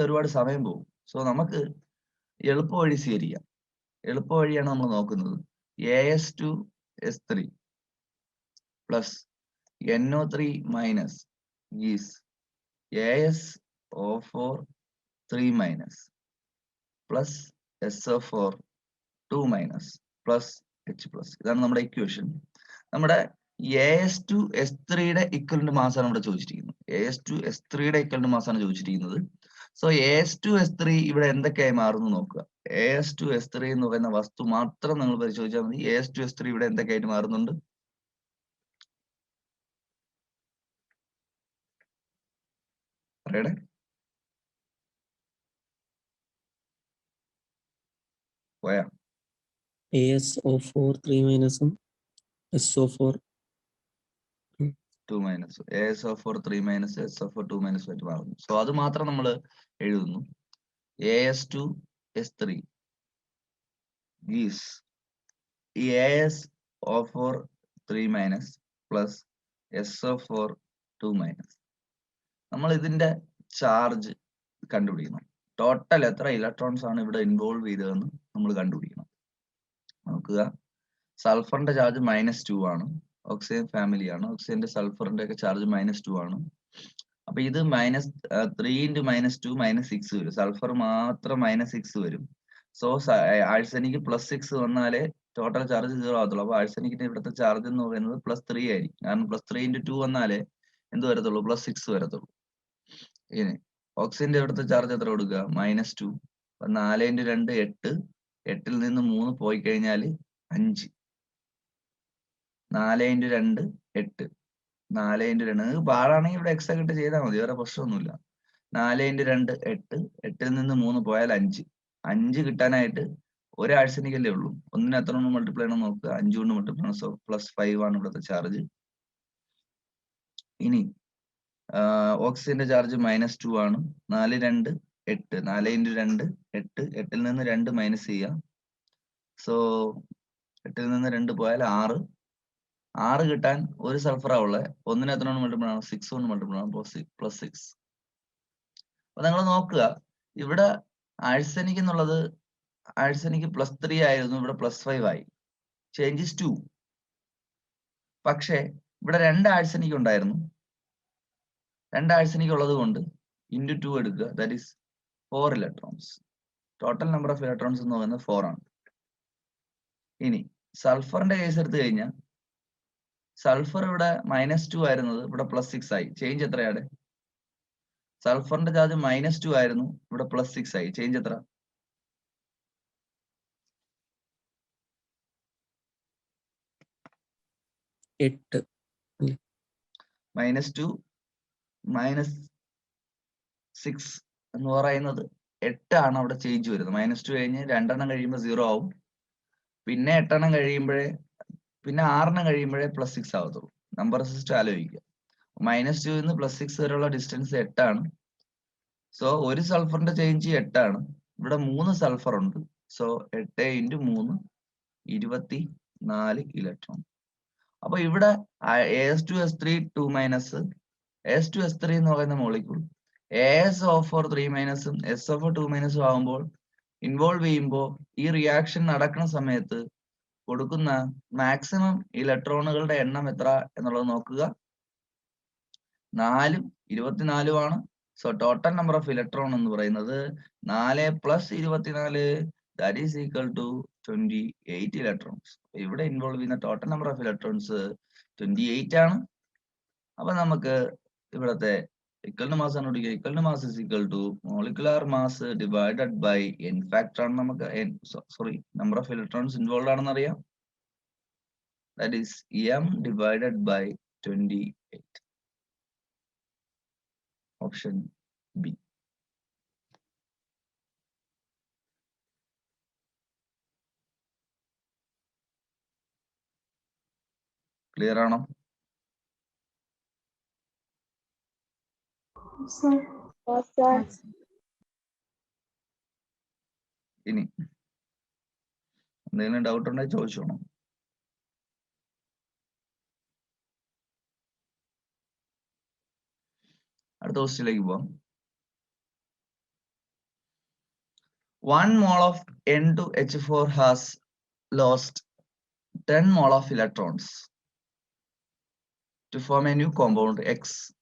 ഒരുപാട് സമയം പോകും. സോ നമുക്ക് എളുപ്പ വഴി സ്വീകരിക്കാം. എളുപ്പ വഴിയാണ് നമ്മൾ നോക്കുന്നത്. AS2S3 plus NO3 minus is ASO4 3 minus plus SO4 2 minus plus H plus. ഇതാണ് നമ്മുടെ ഇക്വേഷൻ. നമ്മുടെ AS2S3യുടെ ഇക്വലന്റ് മാസ് ആണ് ഇവിടെ ചോദിച്ചിരിക്കുന്നത്. AS2S3യുടെ ഇക്വലന്റ് മാസ് ആണ് ചോദിച്ചിരിക്കുന്നത്. സോ AS2S3 ഇവിടെ എന്തൊക്കെയായി മാറുന്നു നോക്കുക. AS2S3 എന്ന് പറയുന്ന വസ്തു മാത്രം നിങ്ങൾ പരിശോധിച്ചാൽ മതി. AS2S3 ഇവിടെ എന്തൊക്കെയായിട്ട് മാറുന്നുണ്ട്? പറയണേ. പോയാ? ASO4 3 മൈനസും SO4 2 minus. ASO4 3 minus SO4 2 minus ആയിട്ട് മാറുന്നു. സോ അത് മാത്രം നമ്മൾ എഴുതുന്നു. AS2S3 is ASO4 3 minus plus SO4 2 minus. നമ്മൾ ഇതിന്റെ ചാർജ് കണ്ടുപിടിക്കണം. ടോട്ടൽ എത്ര ഇലക്ട്രോൺസ് ആണ് ഇവിടെ ഇൻവോൾവ് ചെയ്തതെന്ന് നമ്മൾ കണ്ടുപിടിക്കണം. നോക്കുക, സൾഫറിന്റെ ചാർജ് -2 ആണ്. ഓക്സിജൻ ഫാമിലി ആണ്. ഓക്സിജന്റെ സൾഫറിന്റെ ഒക്കെ ചാർജ് -2 ആണ്. അപ്പൊ ഇത് -3 × -2 -6 വരും. സൾഫർ മാത്രം -6 വരും. സോ ആഴ്സനിക്ക് +6 വന്നാലേ ടോട്ടൽ ചാർജ് 0 ആകത്തുള്ളൂ. അപ്പൊ ആഴ്സനിക്കിന്റെ ഇവിടുത്തെ ചാർജ് എന്ന് പറയുന്നത് +3 ആയിരിക്കും. കാരണം +3 × 2 വന്നാലേ എന്ത് വരത്തുള്ളൂ, +6 വരത്തുള്ളൂ. ഇനി ഓക്സിജന്റെ ഇവിടുത്തെ ചാർജ് എത്ര കൊടുക്കുക, -2. അപ്പൊ 4 × 2 8. 8-ൽ നിന്ന് 3 പോയി കഴിഞ്ഞാൽ 5. 4 × 2 8. 4 × 2 നിങ്ങൾക്ക് പാടാണെങ്കിൽ ഇവിടെ എക്സ് ഒക്കെ ഇട്ട് ചെയ്താൽ മതി, വേറെ പ്രശ്നമൊന്നുമില്ല. 4 × 2 8. 8-ൽ നിന്ന് 3 പോയാൽ 5. 5 കിട്ടാനായിട്ട് ഒരു ആഴ്സനിക്കല്ലേ ഉള്ളൂ. ഒന്നിന് എത്ര കൊണ്ട് മൾട്ടിപ്ലൈ ചെയ്യണം നോക്കുക, 5 കൊണ്ട് മൾട്ടിപ്ലൈ ചെയ്യണം. സോ +5 ആണ് ഇവിടുത്തെ ചാർജ്. ഇനി ഓക്സിജന്റെ ചാർജ് -2 ആണ്. 4 2 8. 4 × 2 8. 8-ൽ നിന്ന് 2 മൈനസ് ചെയ്യുക. സോ 8-ൽ നിന്ന് 2 പോയാൽ 6. 6 കിട്ടാൻ ഒരു സൾഫറാ ഉള്ളത്. ഒന്നിന് എത്ര കൊണ്ട് മൾട്ടിപ്ലൈ ചെയ്യണം, 6 കൊണ്ട് മൾട്ടിപ്ലൈ ചെയ്യണം. അപ്പോൾ +6. അപ്പൊ നിങ്ങൾ നോക്കുക, ഇവിടെ ആഴ്സനിക് എന്നുള്ളത് ആഴ്സനിക് +3 ആയിരുന്നു, ഇവിടെ +5 ആയി. ചേഞ്ചസ് 2. പക്ഷേ ഇവിടെ 2 ആഴ്സനിക് ഉണ്ടായിരുന്നു. 2 ആഴ്സനിക് ഉള്ളത് കൊണ്ട് × 2 എടുക്കുക, that is 4 electrons. Total number of electrons എന്ന് പറയുന്നത് 4 ആണ്. ഇനി സൾഫറിന്റെ കേസ് എടുത്തു കഴിഞ്ഞാൽ സൾഫർ ഇവിടെ -2 ആയിരുന്നത് ഇവിടെ +6 ആയി. ചേഞ്ച് എത്രയാണ്? സൾഫറിന്റെ ചാർജ് -2 ആയിരുന്നു, ഇവിടെ +6 ആയി. ചേഞ്ച് എത്ര? 8. -2 -6 എന്ന് പറയുന്നത് 8 ആണ് അവിടെ ചേഞ്ച് വരുന്നത്. -2 കഴിഞ്ഞ് 2 എണ്ണം കഴിയുമ്പോൾ 0 ആവും. പിന്നെ 8 എണ്ണം കഴിയുമ്പോഴേ, പിന്നെ 6 എണ്ണം കഴിയുമ്പോഴേ +6 ആവത്തുള്ളൂ. നമ്പർ സിസ്റ്റം ആലോചിക്കുക. -2 നിന്ന് +6 വരെയുള്ള ഡിസ്റ്റൻസ് 8 ആണ്. സോ ഒരു സൾഫറിന്റെ ചേഞ്ച് 8 ആണ്. ഇവിടെ 3 സൾഫർ ഉണ്ട്. So 8 × 3 24 electron. അപ്പൊ ഇവിടെ As2S3 2- As2S3 എന്ന് പറയുന്ന മോളിക്യൂൾ AsO4 3- ഉം SO4 2- ആകുമ്പോൾ ഇൻവോൾവ് ചെയ്യുമ്പോൾ ഈ റിയാക്ഷൻ നടക്കുന്ന സമയത്ത് കൊടുക്കുന്ന മാക്സിമം ഇലക്ട്രോണുകളുടെ എണ്ണം എത്ര എന്നുള്ളത് നോക്കുക. 4 ഉം 24 ആണ്. So total number of electron എന്ന് പറയുന്നത് 4 + 24 that is equal to 28 electrons. ഇവിടെ ഇൻവോൾവ് ചെയ്യുന്ന ടോട്ടൽ നമ്പർ ഓഫ് ഇലക്ട്രോൺസ് 28 ആണ്. അപ്പൊ നമുക്ക് ഇവിടത്തെ ഇക്വൽ ടു മാസ് കണ്ടുപിടിക്കുക. Equal to mass is equal to molecular mass divided by n factor ആണ്. നമുക്ക് നമ്പർ ഓഫ് ഇലക്ട്രോൺസ് ഇൻവോൾവ് ആണെന്ന് അറിയാം. That is m divided by 28. Option B. Clear ആണോ? ഇനി എന്തെങ്കിലും ഡൗട്ട് ഉണ്ടെങ്കിൽ ചോദിച്ചോണം. അടുത്ത ക്വസ്റ്റ്യനിലേക്ക് പോവാം. 1 mole of N2H4 has lost 10 mole of electrons to form a new compound X.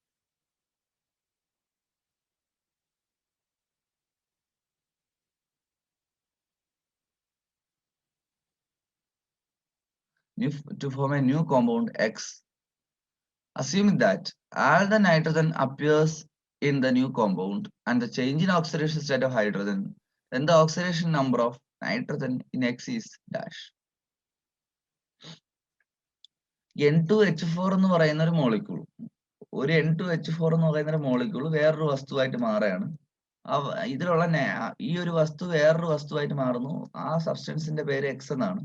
To form a new compound X, assuming that all the nitrogen appears in the new compound and the change in oxidation state of hydrogen, then the oxidation number of nitrogen in X is dash. N2H4 എന്ന് പറയുന്ന ഒരു molecule, ഒരു N2H4 എന്ന് പറയുന്ന ഒരു molecule വേറൊരു വസ്തുവായിട്ട് മാറുകയാണ്. ഇതിലുള്ള ഈ ഒരു വസ്തു വേറൊരു വസ്തുവായിട്ട് മാറുന്നു. ആ സബ്സ്റ്റൻസിന്റെ പേര് X എന്നാണ്.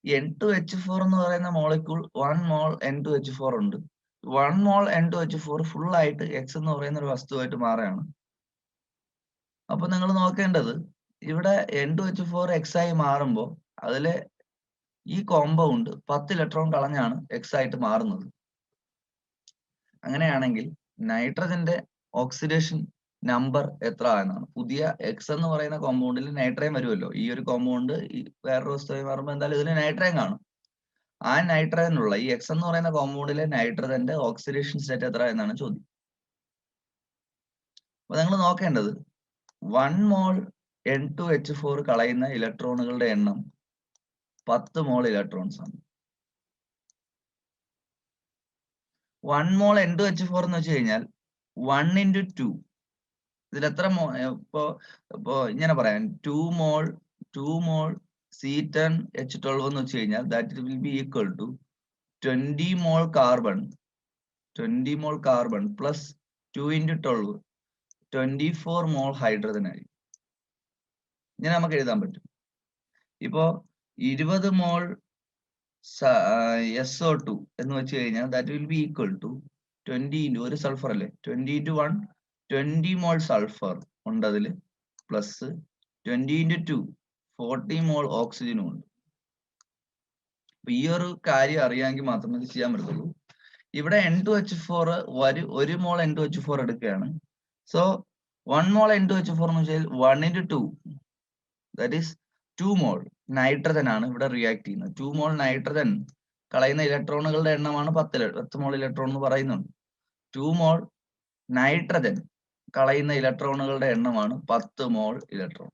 N2H4 എന്ന് പറയുന്ന മോളിക്യൂൾ 1 മോൾ N2H4 ഉണ്ട്. 1 മോൾ N2H4 ഫുൾ ആയിട്ട് X എന്ന് പറയുന്ന ഒരു വസ്തുവായിട്ട് മാറുകയാണ്. അപ്പൊ നിങ്ങൾ നോക്കേണ്ടത് ഇവിടെ N2H4 X ആയി മാറുമ്പോൾ അതിലെ ഈ കോമ്പൗണ്ട് 10 ഇലക്ട്രോൺ കളഞ്ഞാണ് X ആയിട്ട് മാറുന്നത്. അങ്ങനെയാണെങ്കിൽ നൈട്രജന്റെ ഓക്സിഡേഷൻ നമ്പർ എത്ര എന്നാണ്. പുതിയ X എന്ന് പറയുന്ന കോമ്പൗണ്ടിൽ നൈട്രജൻ വരുമല്ലോ. ഈ ഒരു കോമ്പൗണ്ട് വേറൊരു വസ്തുവായി മാറുമ്പോൾ എന്തായാലും ഇതിന് നൈട്രജൻ കാണും. ആ നൈട്രജനുള്ള ഈ X എന്ന് പറയുന്ന കോമ്പൗണ്ടിലെ നൈട്രജന്റെ ഓക്സിഡേഷൻ സ്റ്റേറ്റ് എത്ര എന്നാണ് ചോദ്യം. അപ്പൊ നിങ്ങൾ നോക്കേണ്ടത് 1 മോൾ N2H4 കളയുന്ന ഇലക്ട്രോണുകളുടെ എണ്ണം 10 മോൾ ഇലക്ട്രോൺസ് ആണ്. 1 മോൾ N2H4 എന്ന് വെച്ച് കഴിഞ്ഞാൽ 1 into 2. ഇതിൽ എത്ര ഇപ്പോ ഇങ്ങനെ പറയാം, 2 മോൾ C10H12 എന്ന് വെച്ച് കഴിഞ്ഞാൽ that will be equal to 20 mole carbon plus 2 into 12 24 mole hydrogen ആയി. ഇങ്ങനെ നമുക്ക് എഴുതാൻ പറ്റും. ഇപ്പോ 20 മോൾ SO2 എന്ന് വെച്ച് കഴിഞ്ഞാൽ that will be equal to 20 into ഒരു സൾഫർ അല്ലേ, 20 into 1 20 മോൾ സൾഫർ ഉണ്ട് അതിൽ, പ്ലസ് 20 into 2 40 മോൾ ഓക്സിജനും ഉണ്ട്. അപ്പൊ ഈ ഒരു കാര്യം അറിയാമെങ്കിൽ മാത്രമേ ഇത് ചെയ്യാൻ പറ്റത്തുള്ളൂ. ഇവിടെ N2H4 ഒരു മോൾ N2H4 എടുക്കുകയാണ്. സോ 1 മോൾ N2H4 എന്ന് വെച്ചാൽ 1 into 2 that is 2 mall nitrogen ആണ് ഇവിടെ റിയാക്ട് ചെയ്യുന്നത്. 2 മോൾ നൈട്രജൻ കളയുന്ന ഇലക്ട്രോണുകളുടെ എണ്ണമാണ് 10 മോൾ ഇലക്ട്രോൺ എന്ന് പറയുന്നുണ്ട്. 2 മോൾ നൈട്രജൻ കളയുന്ന ഇലക്ട്രോണുകളുടെ എണ്ണമാണ് 10 മോൾ ഇലക്ട്രോൺ.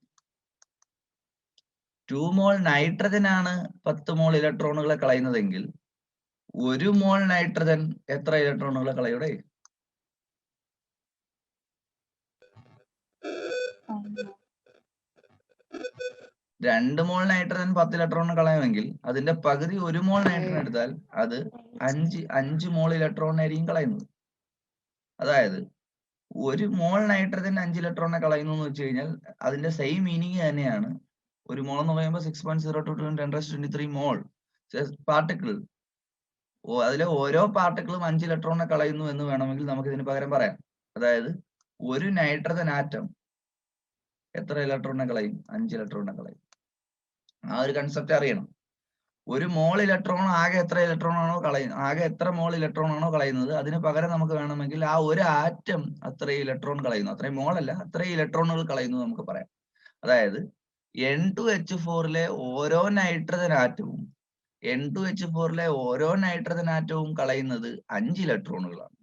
2 മോൾ നൈട്രജൻ ആണ് 10 മോൾ ഇലക്ട്രോണുകളെ കളയുന്നതെങ്കിൽ 1 മോൾ നൈട്രജൻ എത്ര ഇലക്ട്രോണുകളെ കളയൂടെ? 2 മോൾ നൈട്രജൻ 10 ഇലക്ട്രോൺ കളയുമെങ്കിൽ അതിന്റെ പകുതി 1 മോൾ നൈട്രജൻ എടുത്താൽ അത് 5 മോൾ ഇലക്ട്രോണിനായിരിക്കും കളയുന്നത്. അതായത് 1 മോൾ നൈട്രജൻ 5 ഇലക്ട്രോണിനെ കളയുന്നു എന്ന് വെച്ച് കഴിഞ്ഞാൽ അതിന്റെ സെയിം മീനിങ് തന്നെയാണ്. 1 മോൾ എന്ന് പറയുമ്പോൾ 6.02 × 10⁻23 മോൾ പാർട്ടിക്കിൾ. അതിലെ ഓരോ പാർട്ടിക്കിളും 5 ഇലക്ട്രോണിനെ കളയുന്നു എന്ന് വേണമെങ്കിൽ നമുക്ക് ഇതിന് പകരം പറയാം. അതായത് ഒരു നൈട്രജൻ ആറ്റം എത്ര ഇലക്ട്രോണിനെ കളയും? 5 ഇലക്ട്രോണിനെ കളയും. ആ ഒരു കൺസെപ്റ്റ് അറിയണം. 1 മോൾ ഇലക്ട്രോൺ ആകെ എത്ര ഇലക്ട്രോൺ ആണോ കളയുന്നത്, ആകെ എത്ര മോൾ ഇലക്ട്രോൺ ആണോ കളയുന്നത്, അതിന് പകരം നമുക്ക് വേണമെങ്കിൽ ആ ഒരു ആറ്റം അത്രയും ഇലക്ട്രോൺ കളയുന്നു, അത്രയും മോൾ അല്ല, അത്രയും ഇലക്ട്രോണുകൾ കളയുന്നു നമുക്ക് പറയാം. അതായത് N2H4ലെ ഓരോ നൈട്രജൻ ആറ്റവും കളയുന്നത് 5 ഇലക്ട്രോണുകളാണ്.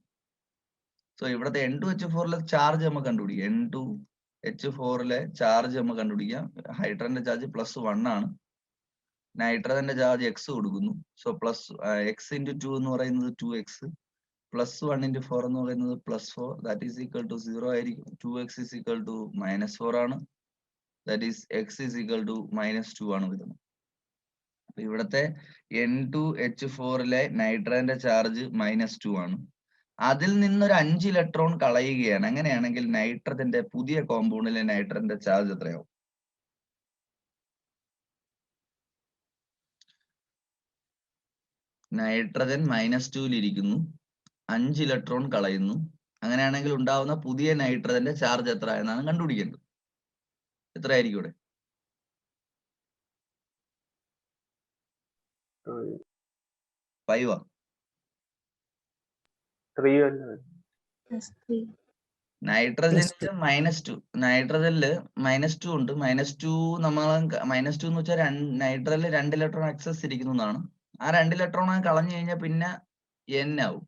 സോ ഇവിടുത്തെ N2H4ലെ ചാർജ് നമുക്ക് കണ്ടുപിടിക്കാം. N2H4ലെ ചാർജ് നമുക്ക് കണ്ടുപിടിക്കാം. ഹൈഡ്രജന്റെ ചാർജ് +1 ആണ്, നൈട്രജന്റെ ചാർജ് x കൊടുക്കുന്നു. സോ പ്ലസ് x into 2 എന്ന് പറയുന്നത് 2x, +1 into 4 എന്ന് പറയുന്നത് +4, ദാറ്റ് ഈസ് ഈക്വൽ ടു 0 ആയിരിക്കും. 2x is equal to -4 ആണ്, that is x is equal to -2 ആണ് വരുന്നത്. അപ്പൊ ഇവിടുത്തെ N2H4ലെ നൈട്രജന്റെ ചാർജ് -2 ആണ്. അതിൽ നിന്നൊരു 5 ഇലക്ട്രോൺ കളയുകയാണ്. അങ്ങനെയാണെങ്കിൽ നൈട്രജന്റെ പുതിയ കോമ്പൗണ്ടിലെ നൈട്രജന്റെ ചാർജ് എത്രയാവും? നൈട്രജൻ -2ൽ ഇരിക്കുന്നു, 5 ഇലക്ട്രോൺ കളയുന്നു. അങ്ങനെയാണെങ്കിൽ ഉണ്ടാവുന്ന പുതിയ നൈട്രജന്റെ ചാർജ് എത്ര എന്നാണ് കണ്ടുപിടിക്കേണ്ടത്. എത്ര ആയിരിക്കും ഇവിടെ? 5 ആ? 3 നൈട്രജനില് -2, നൈട്രജനില് -2 ഉണ്ട്. -2 നമ്മൾ -2 എന്ന് വെച്ചാൽ നൈട്രജനിൽ 2 ഇലക്ട്രോൺ എക്സസ് ഇരിക്കുന്നു എന്നാണ്. ആ 2 ഇലക്ട്രോൺ കളഞ്ഞു കഴിഞ്ഞാൽ പിന്നെ N ആവും.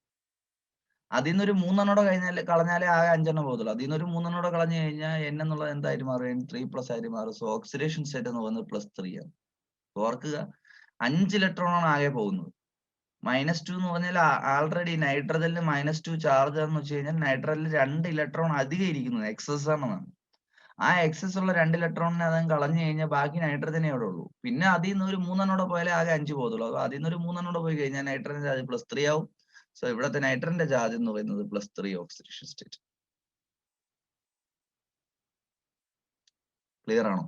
അതിൽ നിന്നൊരു 3 എണ്ണോടെ കളഞ്ഞാലേ ആകെ 5 എണ്ണം പോകത്തുള്ളൂ. അതിൽ നിന്നൊരു 3 എണ്ണോടെ കളഞ്ഞു കഴിഞ്ഞാൽ N എന്നുള്ളത് എന്തായിട്ട് മാറും? N3+ ആയിട്ട് മാറും. സോ ഓക്സിഡേഷൻ സ്റ്റേറ്റ് എന്ന് പറയുന്നത് +3 ആണ്. ഓർക്കുക, 5 ഇലക്ട്രോൺ ആണ് ആകെ പോകുന്നത്. -2 എന്ന് പറഞ്ഞാൽ ആൾറെഡി നൈട്രജനിൽ -2 ചാർജ് എന്ന് വെച്ച് കഴിഞ്ഞാൽ നൈട്രജനിൽ 2 ഇലക്ട്രോൺ അധികം ഇരിക്കുന്നത് എക്സസ് ആണെന്നാണ്. ആ എക്സസ് ഉള്ള 2 ഇലക്ട്രോണിനെ അതങ്ങ് കളഞ്ഞു കഴിഞ്ഞാൽ ബാക്കി നൈട്രജനെ അവിടെ ഉള്ളൂ. പിന്നെ അതിൽ നിന്ന് ഒരു 3 എണ്ണോടെ പോയാലേ ആകെ 5 പോകത്തുള്ളൂ. അപ്പൊ അതിൽ നിന്ന് ഒരു 3 എണ്ണോടെ പോയി കഴിഞ്ഞാൽ നൈട്രജൻ ചാർജ് +3 ആവും. സോ ഇവിടുത്തെ നൈട്രജന്റെ ചാർജ് എന്ന് പറയുന്നത് +3 ഓക്സിഡേഷൻ സ്റ്റേറ്റ്. ക്ലിയർ ആണോ?